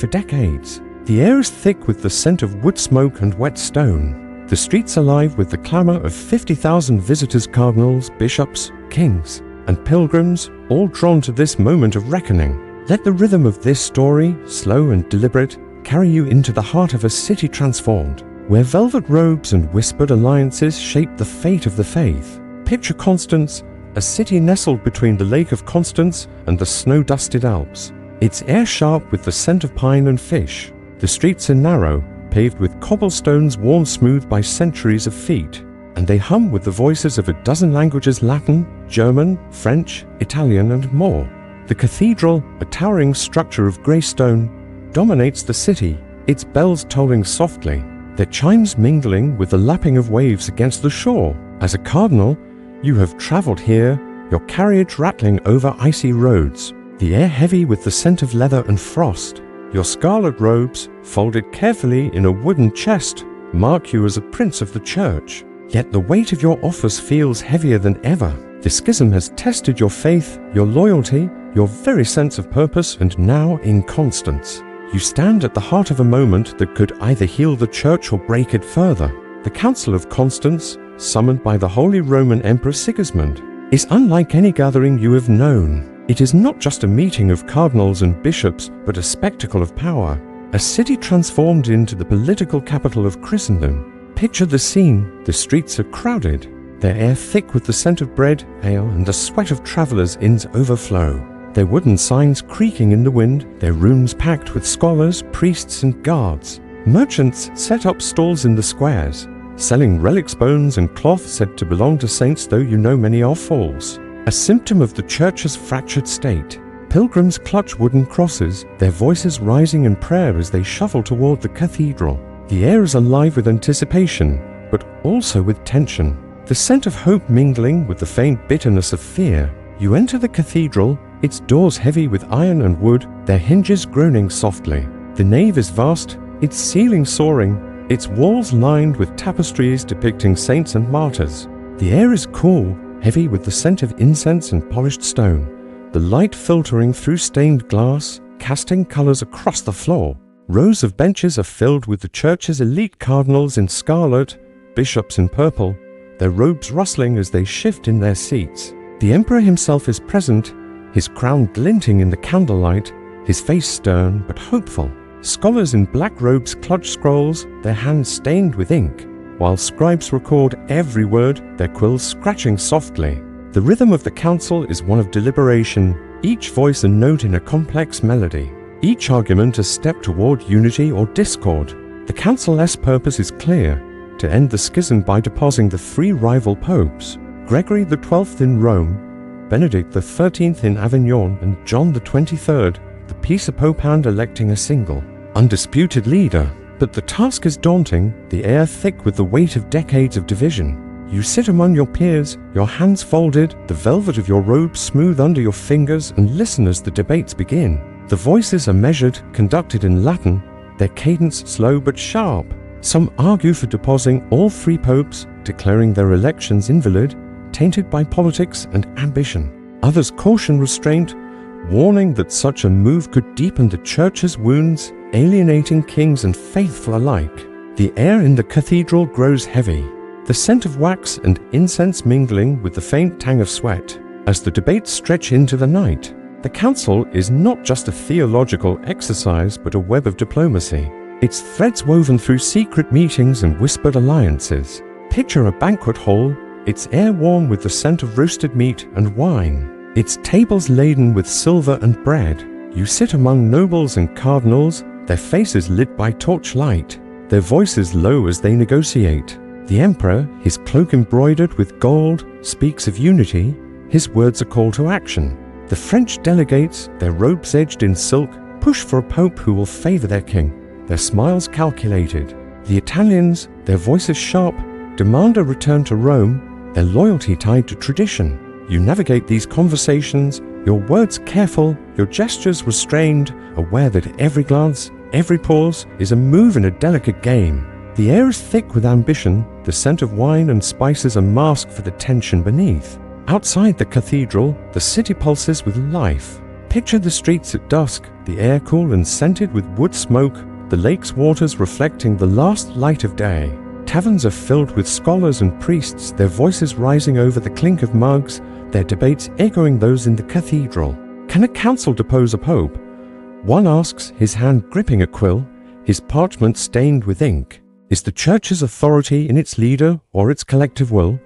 decades. The air is thick with the scent of wood smoke and wet stone, the streets alive with the clamor of 50,000 visitors, cardinals, bishops, kings, and pilgrims, all drawn to this moment of reckoning. Let the rhythm of this story, slow and deliberate, carry you into the heart of a city transformed, where velvet robes and whispered alliances shape the fate of the faith. Picture Constance, a city nestled between the Lake of Constance and the snow-dusted Alps, its air sharp with the scent of pine and fish. The streets are narrow, paved with cobblestones worn smooth by centuries of feet, and they hum with the voices of a dozen languages: Latin, German, French, Italian, and more. The cathedral, a towering structure of grey stone, dominates the city, its bells tolling softly, their chimes mingling with the lapping of waves against the shore. As a cardinal, you have travelled here, your carriage rattling over icy roads, the air heavy with the scent of leather and frost. Your scarlet robes, folded carefully in a wooden chest, mark you as a prince of the church. Yet the weight of your office feels heavier than ever. The schism has tested your faith, your loyalty, your very sense of purpose, and now in Constance, you stand at the heart of a moment that could either heal the church or break it further. The Council of Constance, summoned by the Holy Roman Emperor Sigismund, is unlike any gathering you have known. It is not just a meeting of cardinals and bishops, but a spectacle of power, a city transformed into the political capital of Christendom. Picture the scene. The streets are crowded, their air thick with the scent of bread, ale, and the sweat of travelers' inns overflow, their wooden signs creaking in the wind, their rooms packed with scholars, priests, and guards. Merchants set up stalls in the squares, selling relics, bones, and cloth said to belong to saints, though you know many are false, a symptom of the church's fractured state. Pilgrims clutch wooden crosses, their voices rising in prayer as they shuffle toward the cathedral. The air is alive with anticipation, but also with tension. The scent of hope mingling with the faint bitterness of fear. You enter the cathedral, its doors heavy with iron and wood, their hinges groaning softly. The nave is vast, its ceiling soaring, its walls lined with tapestries depicting saints and martyrs. The air is cool, heavy with the scent of incense and polished stone. The light filtering through stained glass, casting colors across the floor. Rows of benches are filled with the church's elite cardinals in scarlet, bishops in purple, their robes rustling as they shift in their seats. The emperor himself is present, his crown glinting in the candlelight, his face stern but hopeful. Scholars in black robes clutch scrolls, their hands stained with ink, while scribes record every word, their quills scratching softly. The rhythm of the council is one of deliberation, each voice a note in a complex melody, each argument a step toward unity or discord. The council's purpose is clear, to end the schism by deposing the three rival popes, Gregory XII in Rome, Benedict XIII in Avignon, and John XXIII, the Peace-a-Pope, and electing a single, undisputed leader. But the task is daunting, the air thick with the weight of decades of division. You sit among your peers, your hands folded, the velvet of your robes smooth under your fingers, and listen as the debates begin. The voices are measured, conducted in Latin, their cadence slow but sharp. Some argue for deposing all three popes, declaring their elections invalid, tainted by politics and ambition. Others caution restraint, warning that such a move could deepen the church's wounds, alienating kings and faithful alike. The air in the cathedral grows heavy, the scent of wax and incense mingling with the faint tang of sweat. As the debates stretch into the night, the council is not just a theological exercise but a web of diplomacy. Its threads woven through secret meetings and whispered alliances. Picture a banquet hall, its air warm with the scent of roasted meat and wine, its tables laden with silver and bread. You sit among nobles and cardinals, their faces lit by torchlight, their voices low as they negotiate. The emperor, his cloak embroidered with gold, speaks of unity, his words a call to action. The French delegates, their robes edged in silk, push for a pope who will favor their king, their smiles calculated. The Italians, their voices sharp, demand a return to Rome, their loyalty tied to tradition. You navigate these conversations, your words careful, your gestures restrained, aware that every glance, every pause is a move in a delicate game. The air is thick with ambition, the scent of wine and spices a mask for the tension beneath. Outside the cathedral, the city pulses with life. Picture the streets at dusk, the air cool and scented with wood smoke, the lake's waters reflecting the last light of day. Taverns are filled with scholars and priests, their voices rising over the clink of mugs, their debates echoing those in the cathedral. Can a council depose a pope? One asks, his hand gripping a quill, his parchment stained with ink. Is the church's authority in its leader or its collective will?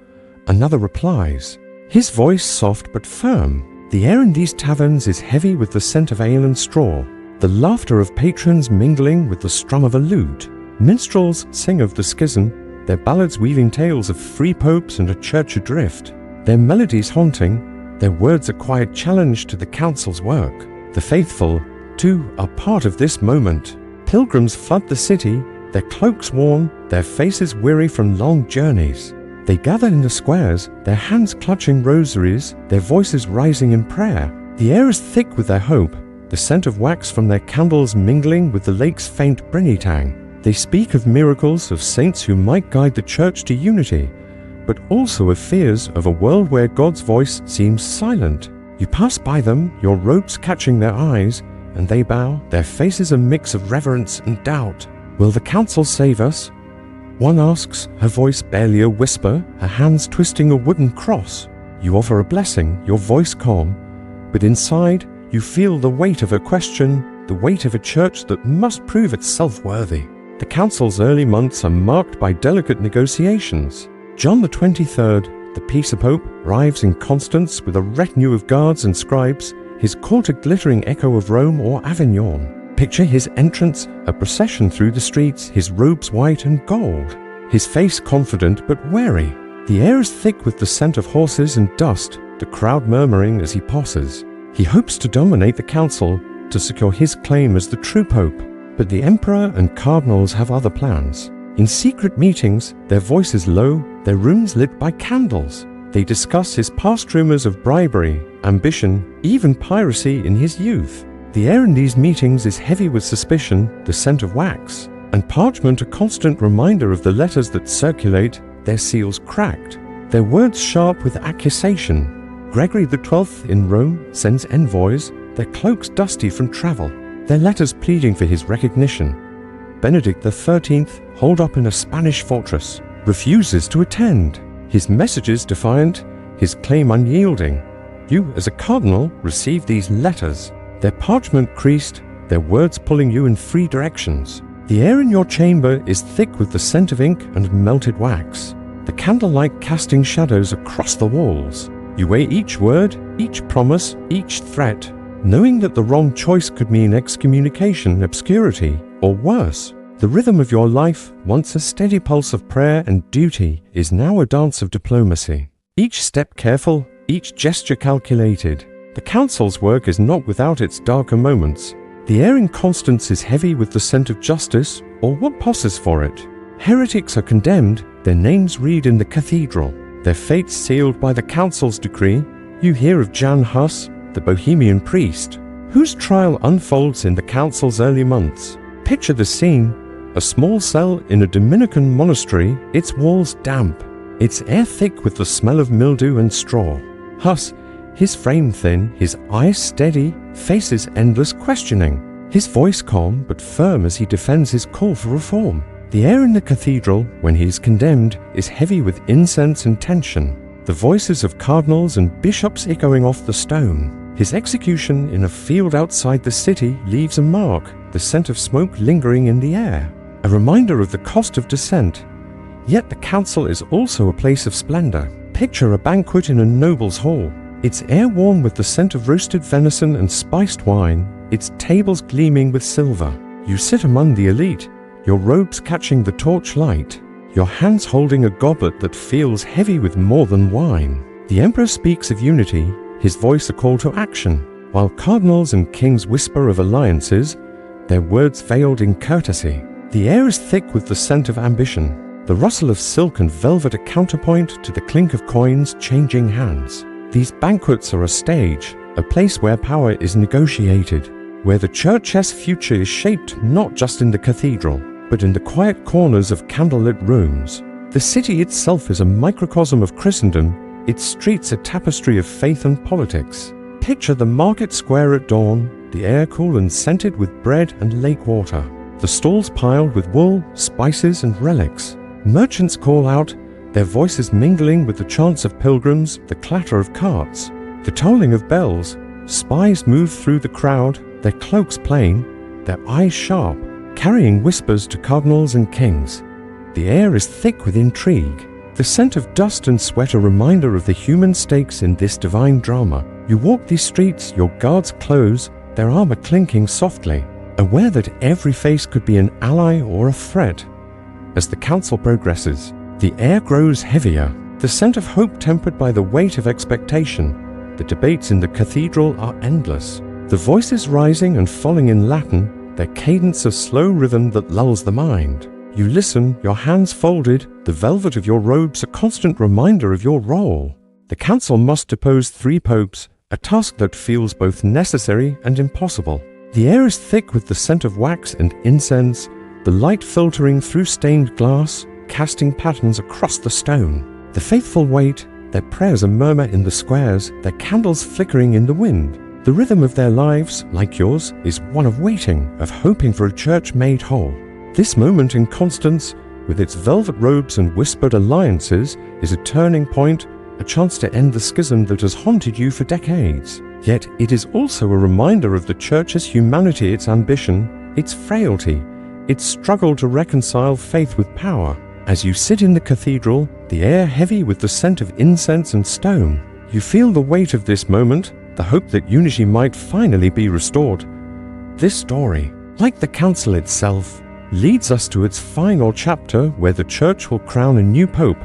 Another replies, his voice soft but firm. The air in these taverns is heavy with the scent of ale and straw, the laughter of patrons mingling with the strum of a lute. Minstrels sing of the schism, their ballads weaving tales of three popes and a church adrift, their melodies haunting, their words a quiet challenge to the council's work. The faithful, too, are part of this moment. Pilgrims flood the city, their cloaks worn, their faces weary from long journeys. They gather in the squares, their hands clutching rosaries, their voices rising in prayer. The air is thick with their hope, the scent of wax from their candles mingling with the lake's faint briny tang. They speak of miracles, of saints who might guide the church to unity, but also of fears of a world where God's voice seems silent. You pass by them, your robes catching their eyes, and they bow, their faces a mix of reverence and doubt. Will the council save us? One asks, her voice barely a whisper, her hands twisting a wooden cross. You offer a blessing, your voice calm, but inside you feel the weight of a question, the weight of a church that must prove itself worthy. The council's early months are marked by delicate negotiations. John XXIII, the Peace-a-Pope, arrives in Constance with a retinue of guards and scribes, his court a glittering echo of Rome or Avignon. Picture his entrance, a procession through the streets, his robes white and gold, his face confident but wary. The air is thick with the scent of horses and dust, the crowd murmuring as he passes. He hopes to dominate the council to secure his claim as the true pope, but the emperor and cardinals have other plans. In secret meetings, their voices low, their rooms lit by candles. They discuss his past rumors of bribery, ambition, even piracy in his youth. The air in these meetings is heavy with suspicion, the scent of wax, and parchment a constant reminder of the letters that circulate, their seals cracked, their words sharp with accusation. Gregory XII in Rome sends envoys, their cloaks dusty from travel, their letters pleading for his recognition. Benedict XIII, holed up in a Spanish fortress, refuses to attend, his messages defiant, his claim unyielding. You, as a cardinal, receive these letters, their parchment creased, their words pulling you in three directions. The air in your chamber is thick with the scent of ink and melted wax, the candlelight casting shadows across the walls. You weigh each word, each promise, each threat, knowing that the wrong choice could mean excommunication, obscurity, or worse. The rhythm of your life, once a steady pulse of prayer and duty, is now a dance of diplomacy. Each step careful, each gesture calculated. The council's work is not without its darker moments. The air in Constance is heavy with the scent of justice, or what passes for it. Heretics are condemned, their names read in the cathedral, their fates sealed by the council's decree. You hear of Jan Hus, the Bohemian priest, whose trial unfolds in the council's early months. Picture the scene, a small cell in a Dominican monastery, its walls damp, its air thick with the smell of mildew and straw. Hus, his frame thin, his eyes steady, faces endless questioning, his voice calm but firm as he defends his call for reform. The air in the cathedral, when he is condemned, is heavy with incense and tension, the voices of cardinals and bishops echoing off the stone. His execution in a field outside the city leaves a mark, the scent of smoke lingering in the air, a reminder of the cost of dissent. Yet the council is also a place of splendor. Picture a banquet in a noble's hall, its air warm with the scent of roasted venison and spiced wine, its tables gleaming with silver. You sit among the elite, your robes catching the torch light, your hands holding a goblet that feels heavy with more than wine. The emperor speaks of unity, his voice a call to action, while cardinals and kings whisper of alliances, their words veiled in courtesy. The air is thick with the scent of ambition, the rustle of silk and velvet a counterpoint to the clink of coins changing hands. These banquets are a stage, a place where power is negotiated, where the church's future is shaped not just in the cathedral, but in the quiet corners of candlelit rooms. The city itself is a microcosm of Christendom, its streets a tapestry of faith and politics. Picture the market square at dawn, the air cool and scented with bread and lake water, the stalls piled with wool, spices and relics. Merchants call out, their voices mingling with the chants of pilgrims, the clatter of carts, the tolling of bells. Spies move through the crowd, their cloaks plain, their eyes sharp, carrying whispers to cardinals and kings. The air is thick with intrigue, the scent of dust and sweat a reminder of the human stakes in this divine drama. You walk these streets, your guards close, their armor clinking softly, aware that every face could be an ally or a threat. As the council progresses, the air grows heavier, the scent of hope tempered by the weight of expectation. The debates in the cathedral are endless, the voices rising and falling in Latin, their cadence a slow rhythm that lulls the mind. You listen, your hands folded, the velvet of your robes a constant reminder of your role. The council must depose 3 popes, a task that feels both necessary and impossible. The air is thick with the scent of wax and incense, the light filtering through stained glass, casting patterns across the stone. The faithful wait, their prayers a murmur in the squares, their candles flickering in the wind. The rhythm of their lives, like yours, is one of waiting, of hoping for a church made whole. This moment in Constance, with its velvet robes and whispered alliances, is a turning point, a chance to end the schism that has haunted you for decades. Yet it is also a reminder of the church's humanity, its ambition, its frailty, its struggle to reconcile faith with power. As you sit in the cathedral, the air heavy with the scent of incense and stone, you feel the weight of this moment, the hope that unity might finally be restored. This story, like the council itself, leads us to its final chapter where the church will crown a new pope,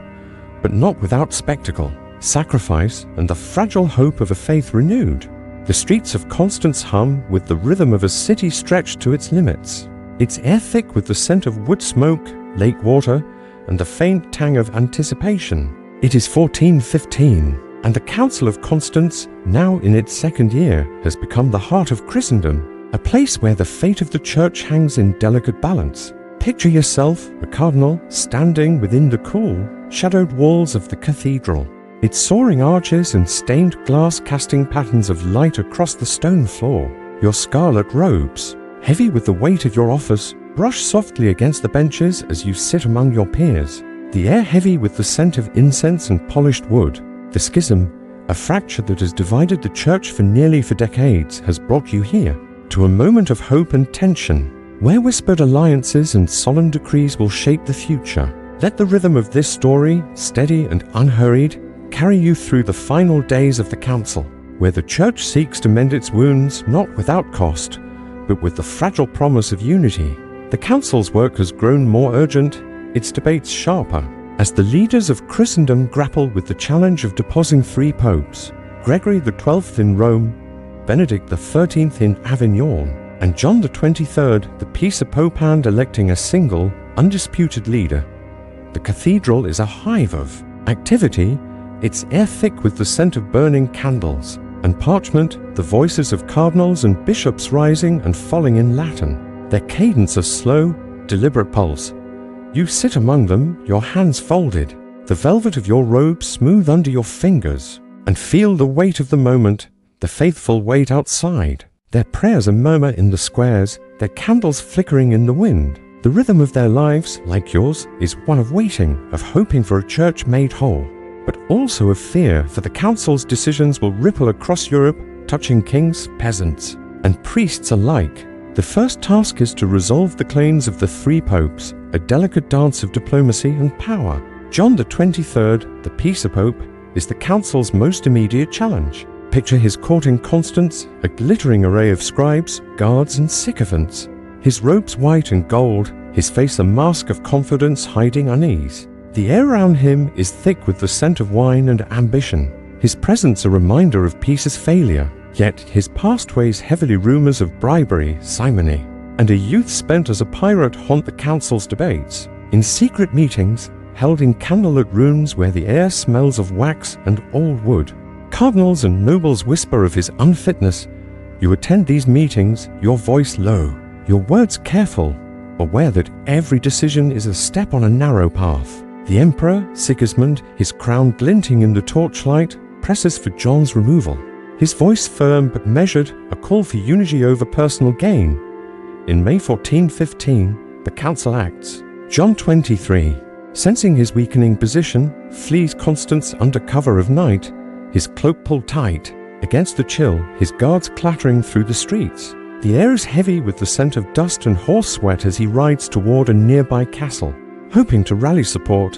but not without spectacle, sacrifice, and the fragile hope of a faith renewed. The streets of Constance hum with the rhythm of a city stretched to its limits. Its air thick with the scent of wood smoke, lake water, and the faint tang of anticipation. It is 1415, and the Council of Constance, now in its second year, has become the heart of Christendom, a place where the fate of the Church hangs in delicate balance. Picture yourself, a cardinal, standing within the cool, shadowed walls of the cathedral, its soaring arches and stained glass casting patterns of light across the stone floor. Your scarlet robes, heavy with the weight of your office, brush softly against the benches as you sit among your peers, the air heavy with the scent of incense and polished wood. The schism, a fracture that has divided the Church for decades, has brought you here, to a moment of hope and tension, where whispered alliances and solemn decrees will shape the future. Let the rhythm of this story, steady and unhurried, carry you through the final days of the Council, where the Church seeks to mend its wounds not without cost, but with the fragile promise of unity. The Council's work has grown more urgent, its debates sharper, as the leaders of Christendom grapple with the challenge of deposing 3 popes, Gregory XII in Rome, Benedict XIII in Avignon, and John XXIII, the peace episcopate, electing a single, undisputed leader. The cathedral is a hive of activity, its air thick with the scent of burning candles, and parchment, the voices of cardinals and bishops rising and falling in Latin, their cadence a slow, deliberate pulse. You sit among them, your hands folded, the velvet of your robes smooth under your fingers, and feel the weight of the moment, the faithful wait outside, their prayers a murmur in the squares, their candles flickering in the wind. The rhythm of their lives, like yours, is one of waiting, of hoping for a church made whole, but also of fear, for the Council's decisions will ripple across Europe, touching kings, peasants, and priests alike. The first task is to resolve the claims of the 3 popes, a delicate dance of diplomacy and power. John XXIII, the peace pope, is the Council's most immediate challenge. Picture his court in Constance, a glittering array of scribes, guards, and sycophants. His robes white and gold, his face a mask of confidence hiding unease. The air around him is thick with the scent of wine and ambition. His presence a reminder of peace's failure, yet his past weighs heavily rumors of bribery, simony, and a youth spent as a pirate haunt the Council's debates. In secret meetings, held in candlelit rooms where the air smells of wax and old wood, cardinals and nobles whisper of his unfitness. You attend these meetings, your voice low, your words careful, aware that every decision is a step on a narrow path. The Emperor, Sigismund, his crown glinting in the torchlight, presses for John's removal. His voice firm but measured, a call for unity over personal gain. In May 1415, the Council acts. John XXIII, sensing his weakening position, flees Constance under cover of night, his cloak pulled tight. Against the chill, his guards clattering through the streets. The air is heavy with the scent of dust and horse sweat as he rides toward a nearby castle, hoping to rally support.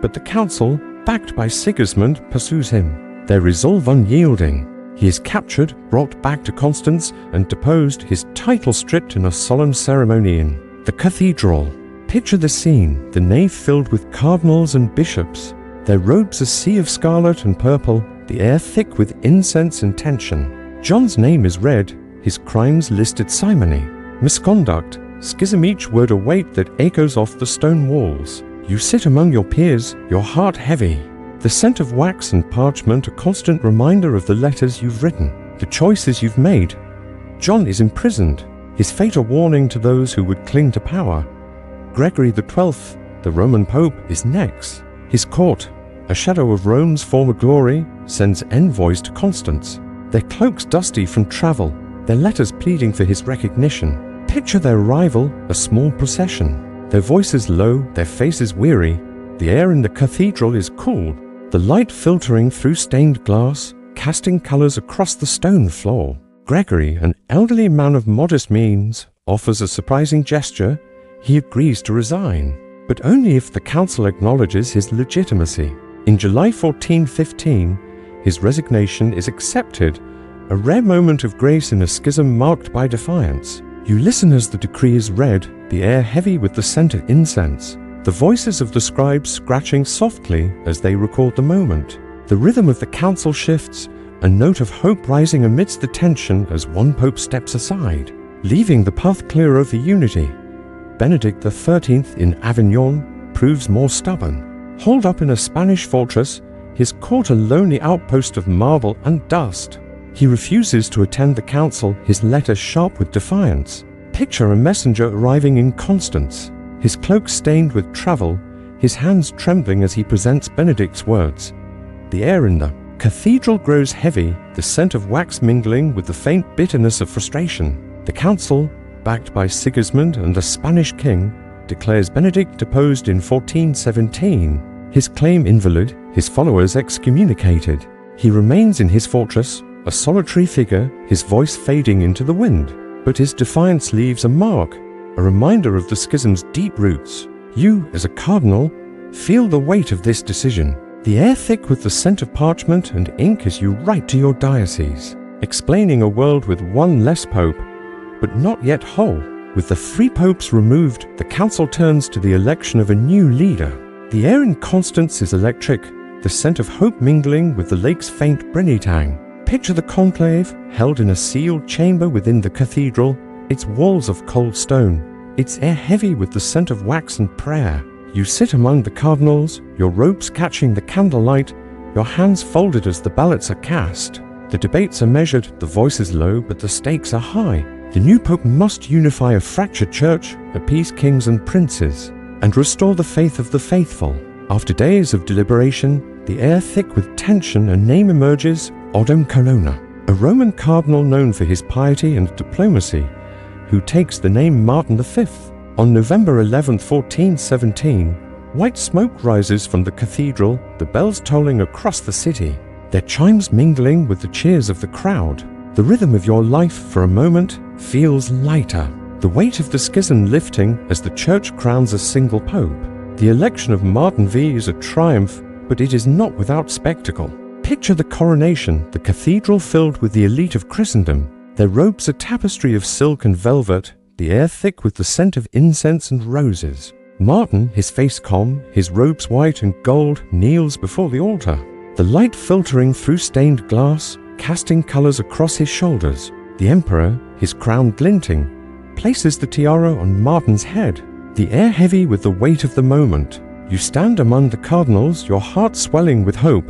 But the Council, backed by Sigismund, pursues him, their resolve unyielding. He is captured, brought back to Constance, and deposed, his title stripped in a solemn ceremony in the cathedral. Picture the scene, the nave filled with cardinals and bishops, their robes a sea of scarlet and purple, the air thick with incense and tension. John's name is read, his crimes listed simony, misconduct, schism, each word a weight that echoes off the stone walls. You sit among your peers, your heart heavy, the scent of wax and parchment a constant reminder of the letters you've written, the choices you've made. John is imprisoned, his fate a warning to those who would cling to power. Gregory XII, the Roman Pope, is next. His court, a shadow of Rome's former glory, sends envoys to Constance, their cloaks dusty from travel, their letters pleading for his recognition. Picture their arrival, a small procession, their voices low, their faces weary. The air in the cathedral is cool, the light filtering through stained glass, casting colors across the stone floor. Gregory, an elderly man of modest means, offers a surprising gesture. He agrees to resign, but only if the Council acknowledges his legitimacy. In July 1415, his resignation is accepted, a rare moment of grace in a schism marked by defiance. You listen as the decree is read, the air heavy with the scent of incense, the voices of the scribes scratching softly as they record the moment. The rhythm of the Council shifts, a note of hope rising amidst the tension as one pope steps aside, leaving the path clearer for unity. Benedict XIII in Avignon proves more stubborn. Holed up in a Spanish fortress, his court a lonely outpost of marble and dust. He refuses to attend the council, his letters sharp with defiance. Picture a messenger arriving in Constance, his cloak stained with travel, his hands trembling as he presents Benedict's words. The air in the cathedral grows heavy, the scent of wax mingling with the faint bitterness of frustration. The council, backed by Sigismund and the Spanish king, declares Benedict deposed in 1417. His claim invalid, his followers excommunicated. He remains in his fortress, a solitary figure, his voice fading into the wind. But his defiance leaves a mark, a reminder of the schism's deep roots. You, as a cardinal, feel the weight of this decision. The air thick with the scent of parchment and ink as you write to your diocese, explaining a world with one less pope, but not yet whole. With the 3 popes removed, the council turns to the election of a new leader. The air in Constance is electric, the scent of hope mingling with the lake's faint briny-tang. Picture the conclave, held in a sealed chamber within the cathedral, its walls of cold stone, its air heavy with the scent of wax and prayer. You sit among the cardinals, your robes catching the candlelight, your hands folded as the ballots are cast. The debates are measured, the voices low, but the stakes are high. The new pope must unify a fractured church, appease kings and princes, and restore the faith of the faithful. After days of deliberation, the air thick with tension, a name emerges, Odom Corona, a Roman cardinal known for his piety and diplomacy, who takes the name Martin V. On November 11, 1417, white smoke rises from the cathedral, the bells tolling across the city, their chimes mingling with the cheers of the crowd. The rhythm of your life, for a moment, feels lighter, the weight of the schism lifting as the church crowns a single pope. The election of Martin V is a triumph, but it is not without spectacle. Picture the coronation, the cathedral filled with the elite of Christendom, their robes a tapestry of silk and velvet, the air thick with the scent of incense and roses. Martin, his face calm, his robes white and gold, kneels before the altar, the light filtering through stained glass, casting colors across his shoulders. The emperor, his crown glinting, places the tiara on Martin's head, the air heavy with the weight of the moment. You stand among the cardinals, your heart swelling with hope,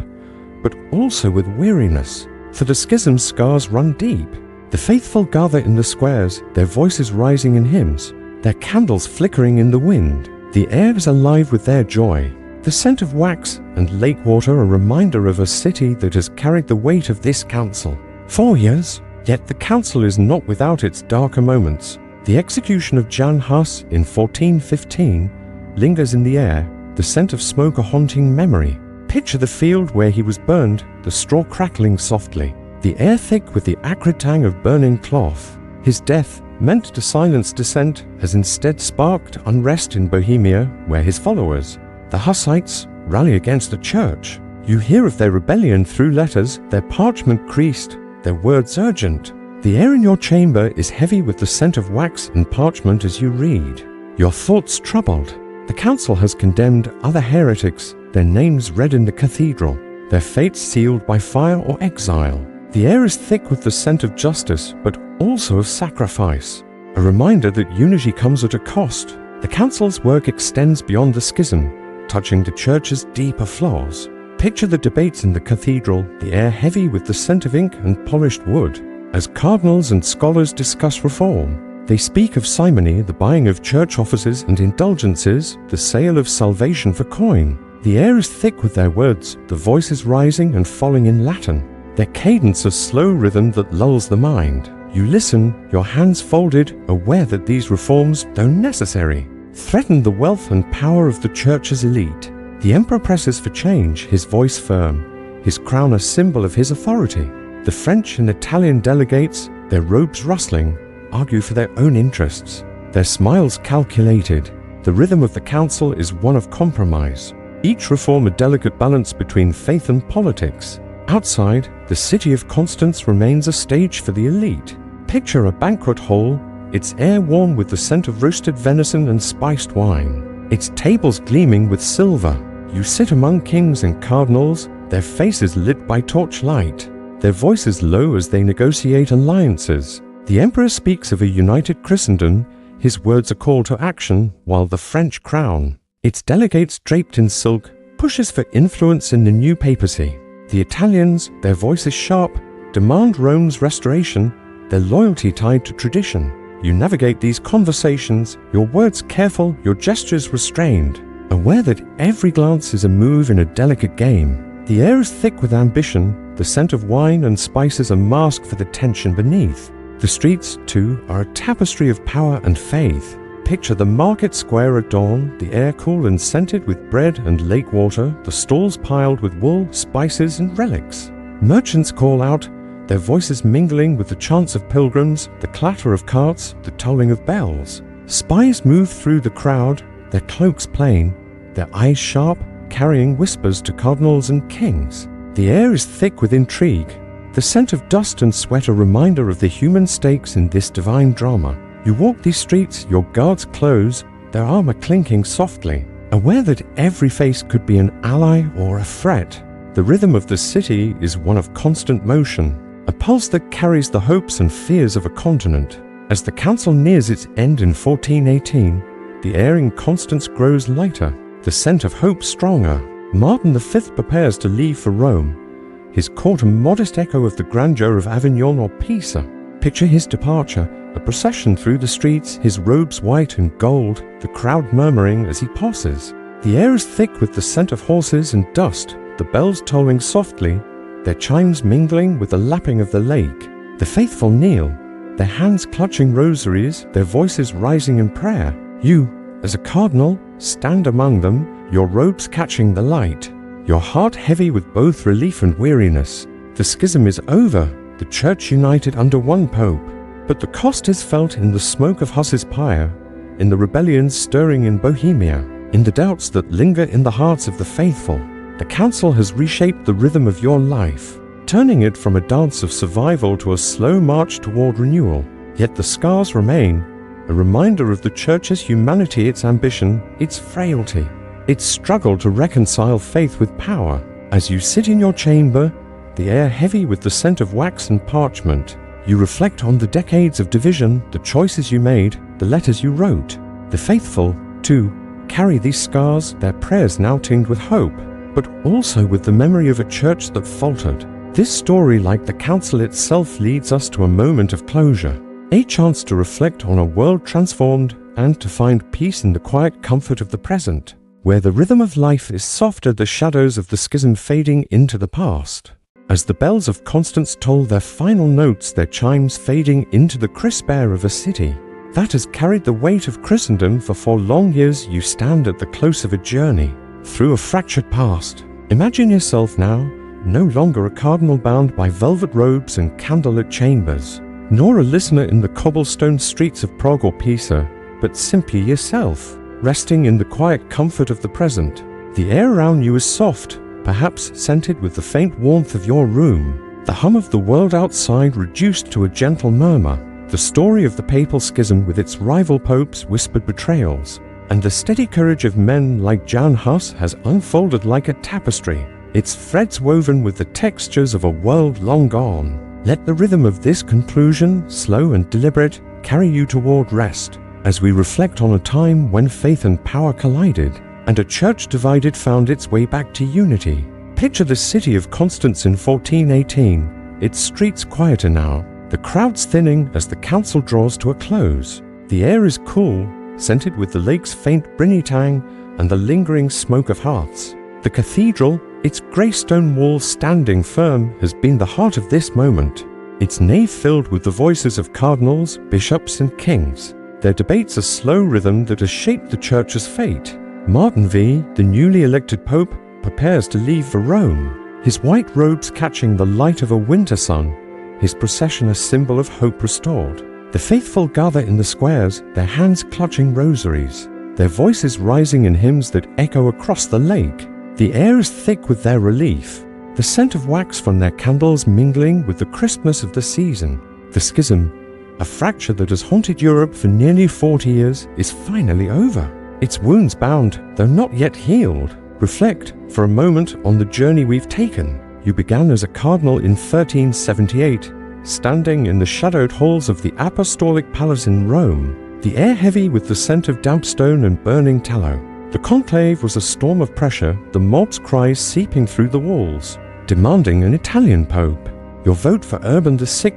but also with weariness, for the schism's scars run deep. The faithful gather in the squares, their voices rising in hymns, their candles flickering in the wind. The air is alive with their joy. The scent of wax and lake water a reminder of a city that has carried the weight of this council. 4 years, yet the council is not without its darker moments. The execution of Jan Hus in 1415 lingers in the air, the scent of smoke a haunting memory. Picture the field where he was burned, the straw crackling softly, the air thick with the acrid tang of burning cloth. His death, meant to silence dissent, has instead sparked unrest in Bohemia, where his followers, the Hussites, rally against the church. You hear of their rebellion through letters, their parchment creased, their words urgent. The air in your chamber is heavy with the scent of wax and parchment as you read, your thoughts troubled. The council has condemned other heretics, their names read in the cathedral, their fates sealed by fire or exile. The air is thick with the scent of justice, but also of sacrifice, a reminder that unity comes at a cost. The council's work extends beyond the schism, touching the church's deeper flaws. Picture the debates in the cathedral, the air heavy with the scent of ink and polished wood, as cardinals and scholars discuss reform. They speak of simony, the buying of church offices and indulgences, the sale of salvation for coin. The air is thick with their words, the voices rising and falling in Latin, their cadence a slow rhythm that lulls the mind. You listen, your hands folded, aware that these reforms, though necessary, threaten the wealth and power of the church's elite. The emperor presses for change, his voice firm, his crown a symbol of his authority. The French and Italian delegates, their robes rustling, argue for their own interests, their smiles calculated. The rhythm of the council is one of compromise, each reform a delicate balance between faith and politics. Outside, the city of Constance remains a stage for the elite. Picture a banquet hall, its air warm with the scent of roasted venison and spiced wine, its tables gleaming with silver. You sit among kings and cardinals, their faces lit by torchlight. their voices low as they negotiate alliances. The emperor speaks of a united Christendom, his words a call to action, while the French crown, its delegates draped in silk, pushes for influence in the new papacy. The Italians, their voices sharp, demand Rome's restoration, their loyalty tied to tradition. You navigate these conversations, your words careful, your gestures restrained, aware that every glance is a move in a delicate game. The air is thick with ambition, the scent of wine and spices a mask for the tension beneath. The streets, too, are a tapestry of power and faith. Picture the market square at dawn, the air cool and scented with bread and lake water, the stalls piled with wool, spices and relics. Merchants call out, their voices mingling with the chants of pilgrims, the clatter of carts, the tolling of bells. Spies move through the crowd, their cloaks plain, their eyes sharp, carrying whispers to cardinals and kings. The air is thick with intrigue, the scent of dust and sweat a reminder of the human stakes in this divine drama. You walk these streets, your guards close, their armor clinking softly, aware that every face could be an ally or a threat. The rhythm of the city is one of constant motion, a pulse that carries the hopes and fears of a continent. As the council nears its end in 1418, the air in Constance grows lighter, the scent of hope stronger. Martin V prepares to leave for Rome, his court a modest echo of the grandeur of Avignon or Pisa. Picture his departure, a procession through the streets, his robes white and gold, the crowd murmuring as he passes. The air is thick with the scent of horses and dust, the bells tolling softly, their chimes mingling with the lapping of the lake. The faithful kneel, their hands clutching rosaries, their voices rising in prayer. You, as a cardinal, stand among them, your robes catching the light, your heart heavy with both relief and weariness. The schism is over, the church united under one pope. But the cost is felt in the smoke of Hus's pyre, in the rebellions stirring in Bohemia, in the doubts that linger in the hearts of the faithful. The council has reshaped the rhythm of your life, turning it from a dance of survival to a slow march toward renewal. Yet the scars remain, a reminder of the church's humanity, its ambition, its frailty, its struggle to reconcile faith with power. As you sit in your chamber, the air heavy with the scent of wax and parchment, you reflect on the decades of division, the choices you made, the letters you wrote. The faithful, too, carry these scars, their prayers now tinged with hope, but also with the memory of a church that faltered. This story, like the council itself, leads us to a moment of closure, a chance to reflect on a world transformed and to find peace in the quiet comfort of the present, where the rhythm of life is softer, the shadows of the schism fading into the past. As the bells of Constance toll their final notes, their chimes fading into the crisp air of a city that has carried the weight of Christendom for 4 long years, you stand at the close of a journey through a fractured past. Imagine yourself now, no longer a cardinal bound by velvet robes and candlelit chambers, nor a listener in the cobblestone streets of Prague or Pisa, but simply yourself, resting in the quiet comfort of the present. The air around you is soft, perhaps scented with the faint warmth of your room, the hum of the world outside reduced to a gentle murmur, the story of the Papal Schism with its rival popes' whispered betrayals, and the steady courage of men like Jan Hus has unfolded like a tapestry, its threads woven with the textures of a world long gone. Let the rhythm of this conclusion, slow and deliberate, carry you toward rest, as we reflect on a time when faith and power collided, and a church divided found its way back to unity. Picture the city of Constance in 1418, its streets quieter now, the crowds thinning as the council draws to a close. The air is cool, scented with the lake's faint briny tang and the lingering smoke of hearths. The cathedral, its grey stone walls standing firm, has been the heart of this moment, its nave filled with the voices of cardinals, bishops and kings, their debates a slow rhythm that has shaped the church's fate. Martin V, the newly elected pope, prepares to leave for Rome, his white robes catching the light of a winter sun, his procession a symbol of hope restored. The faithful gather in the squares, their hands clutching rosaries, their voices rising in hymns that echo across the lake. The air is thick with their relief, the scent of wax from their candles mingling with the crispness of the season. The schism, a fracture that has haunted Europe for nearly 40 years, is finally over. Its wounds bound, though not yet healed. Reflect for a moment on the journey we've taken. You began as a cardinal in 1378, standing in the shadowed halls of the Apostolic Palace in Rome, the air heavy with the scent of damp stone and burning tallow. The conclave was a storm of pressure, the mob's cries seeping through the walls, demanding an Italian pope. Your vote for Urban VI,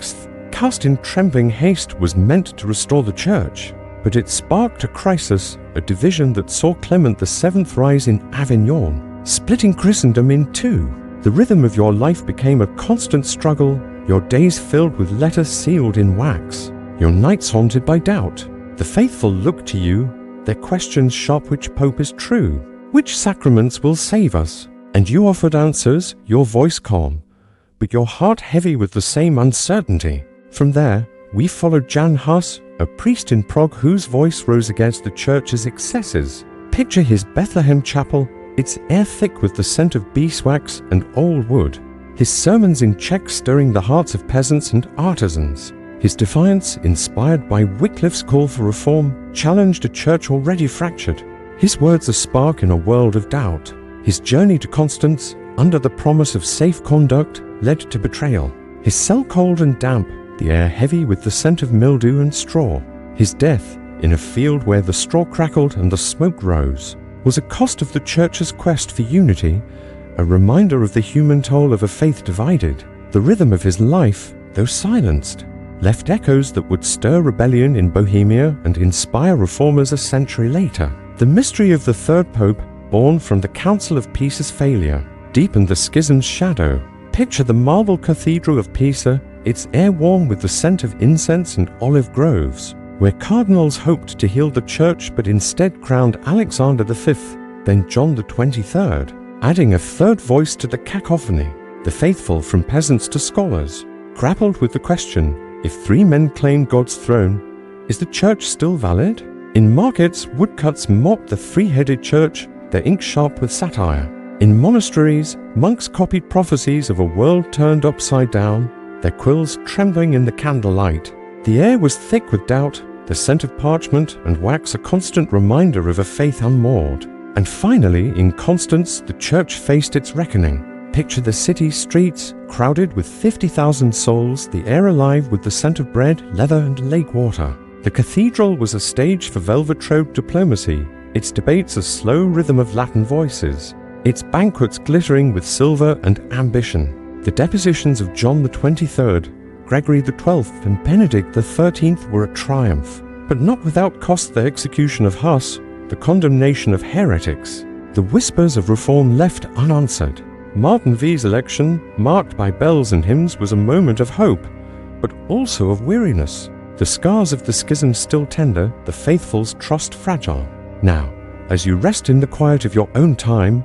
cast in trembling haste, was meant to restore the church, but it sparked a crisis, a division that saw Clement VII rise in Avignon, splitting Christendom in two. The rhythm of your life became a constant struggle, your days filled with letters sealed in wax, your nights haunted by doubt. The faithful looked to you, their questions sharp: which pope is true? Which sacraments will save us? And you offered answers, your voice calm, but your heart heavy with the same uncertainty. From there, we followed Jan Hus, a priest in Prague whose voice rose against the church's excesses. Picture his Bethlehem chapel, its air thick with the scent of beeswax and old wood. His sermons in Czech stirring the hearts of peasants and artisans. His defiance, inspired by Wycliffe's call for reform, challenged a church already fractured. His words a spark in a world of doubt. His journey to Constance, under the promise of safe conduct, led to betrayal. His cell cold and damp, the air heavy with the scent of mildew and straw. His death, in a field where the straw crackled and the smoke rose, was a cost of the church's quest for unity, a reminder of the human toll of a faith divided. The rhythm of his life, though silenced, left echoes that would stir rebellion in Bohemia and inspire reformers a century later. The mystery of the third pope, born from the Council of Pisa's failure, deepened the schism's shadow. Picture the marble cathedral of Pisa, its air warm with the scent of incense and olive groves, where cardinals hoped to heal the church but instead crowned Alexander V, then John XXIII, adding a third voice to the cacophony. The faithful, from peasants to scholars, grappled with the question: if three men claim God's throne, is the church still valid? In markets, woodcuts mocked the three-headed church, their ink sharp with satire. In monasteries, monks copied prophecies of a world turned upside down, their quills trembling in the candlelight. The air was thick with doubt, the scent of parchment and wax a constant reminder of a faith unmoored. And finally, in Constance, the church faced its reckoning. Picture the city streets, crowded with 50,000 souls, the air alive with the scent of bread, leather and lake water. The cathedral was a stage for velvet-robed diplomacy, its debates a slow rhythm of Latin voices, its banquets glittering with silver and ambition. The depositions of John XXIII, Gregory XII and Benedict XIII were a triumph, but not without cost: the execution of Hus, the condemnation of heretics, the whispers of reform left unanswered. Martin V's election, marked by bells and hymns, was a moment of hope, but also of weariness. The scars of the schism still tender, the faithful's trust fragile. Now, as you rest in the quiet of your own time,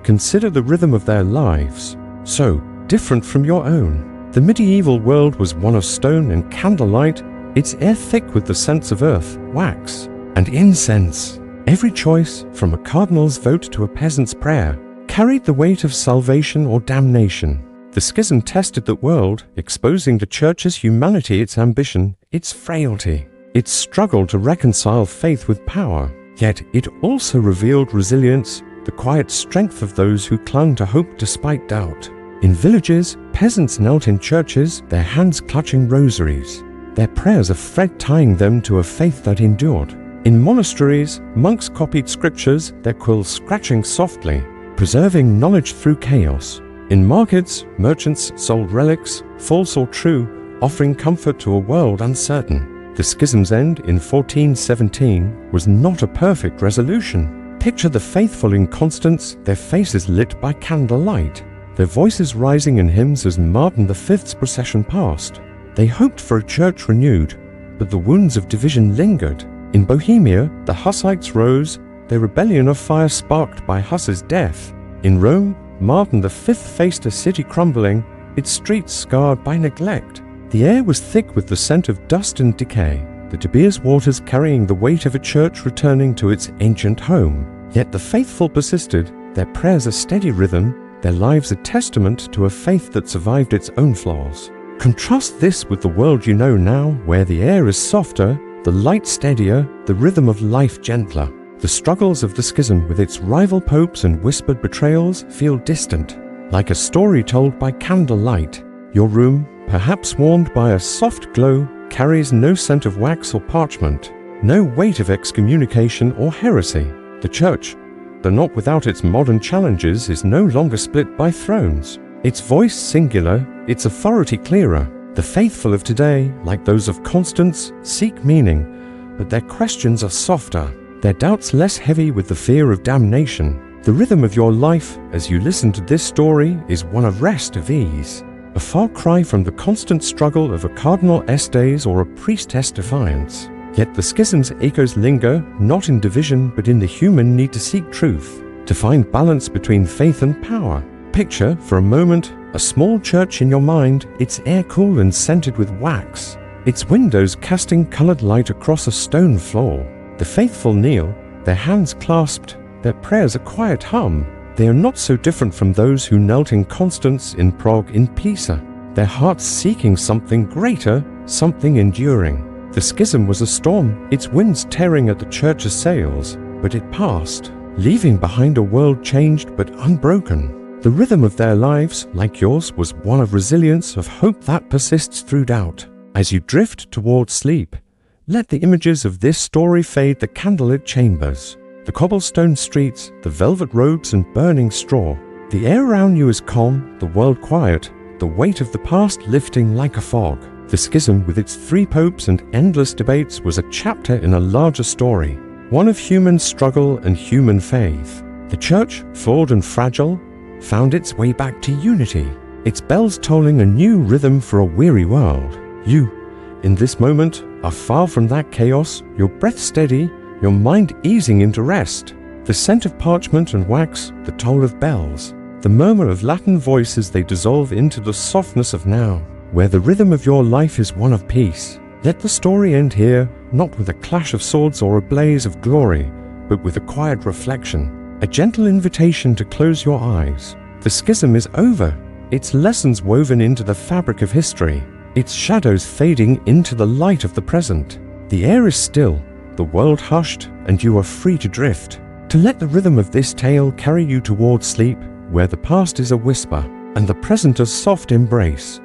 consider the rhythm of their lives, so different from your own. The medieval world was one of stone and candlelight, its air thick with the scents of earth, wax, and incense. Every choice, from a cardinal's vote to a peasant's prayer, carried the weight of salvation or damnation. The schism tested the world, exposing the church's humanity, its ambition, its frailty, its struggle to reconcile faith with power. Yet it also revealed resilience, the quiet strength of those who clung to hope despite doubt. In villages, peasants knelt in churches, their hands clutching rosaries, their prayers a thread tying them to a faith that endured. In monasteries, monks copied scriptures, their quills scratching softly, preserving knowledge through chaos. In markets, merchants sold relics, false or true, offering comfort to a world uncertain. The schism's end in 1417 was not a perfect resolution. Picture the faithful in Constance, their faces lit by candlelight, their voices rising in hymns as Martin V's procession passed. They hoped for a church renewed, but the wounds of division lingered. In Bohemia, the Hussites rose, their rebellion of fire sparked by Hus's death. In Rome, Martin V faced a city crumbling, its streets scarred by neglect. The air was thick with the scent of dust and decay, the Tobias waters carrying the weight of a church returning to its ancient home. Yet the faithful persisted, their prayers a steady rhythm, their lives a testament to a faith that survived its own flaws. Contrast this with the world you know now, where the air is softer, the light steadier, the rhythm of life gentler. The struggles of the schism with its rival popes and whispered betrayals feel distant, like a story told by candlelight. Your room, perhaps warmed by a soft glow, carries no scent of wax or parchment, no weight of excommunication or heresy. The Church, though not without its modern challenges, is no longer split by thrones. Its voice singular, its authority clearer. The faithful of today, like those of Constance, seek meaning, but their questions are softer, their doubts less heavy with the fear of damnation. The rhythm of your life, as you listen to this story, is one of rest, of ease, a far cry from the constant struggle of a cardinal Estes or a priestess defiance. Yet the schism's echoes linger, not in division but in the human need to seek truth, to find balance between faith and power. Picture, for a moment, a small church in your mind, its air cool and scented with wax, its windows casting colored light across a stone floor. The faithful kneel, their hands clasped, their prayers a quiet hum. They are not so different from those who knelt in Constance, in Prague, in Pisa, their hearts seeking something greater, something enduring. The schism was a storm, its winds tearing at the church's sails, but it passed, leaving behind a world changed but unbroken. The rhythm of their lives, like yours, was one of resilience, of hope that persists through doubt. As you drift toward sleep, let the images of this story fade the candlelit chambers, the cobblestone streets, the velvet robes and burning straw. The air around you is calm, the world quiet, the weight of the past lifting like a fog. The schism, with its 3 popes and endless debates, was a chapter in a larger story, one of human struggle and human faith. The Church, flawed and fragile, found its way back to unity, its bells tolling a new rhythm for a weary world. You, in this moment, are far from that chaos, your breath steady, your mind easing into rest. The scent of parchment and wax, the toll of bells, the murmur of Latin voices, they dissolve into the softness of now, where the rhythm of your life is one of peace. Let the story end here, not with a clash of swords or a blaze of glory, but with a quiet reflection, a gentle invitation to close your eyes. The schism is over, its lessons woven into the fabric of history, its shadows fading into the light of the present. The air is still, the world hushed, and you are free to drift, to let the rhythm of this tale carry you toward sleep, where the past is a whisper, and the present a soft embrace.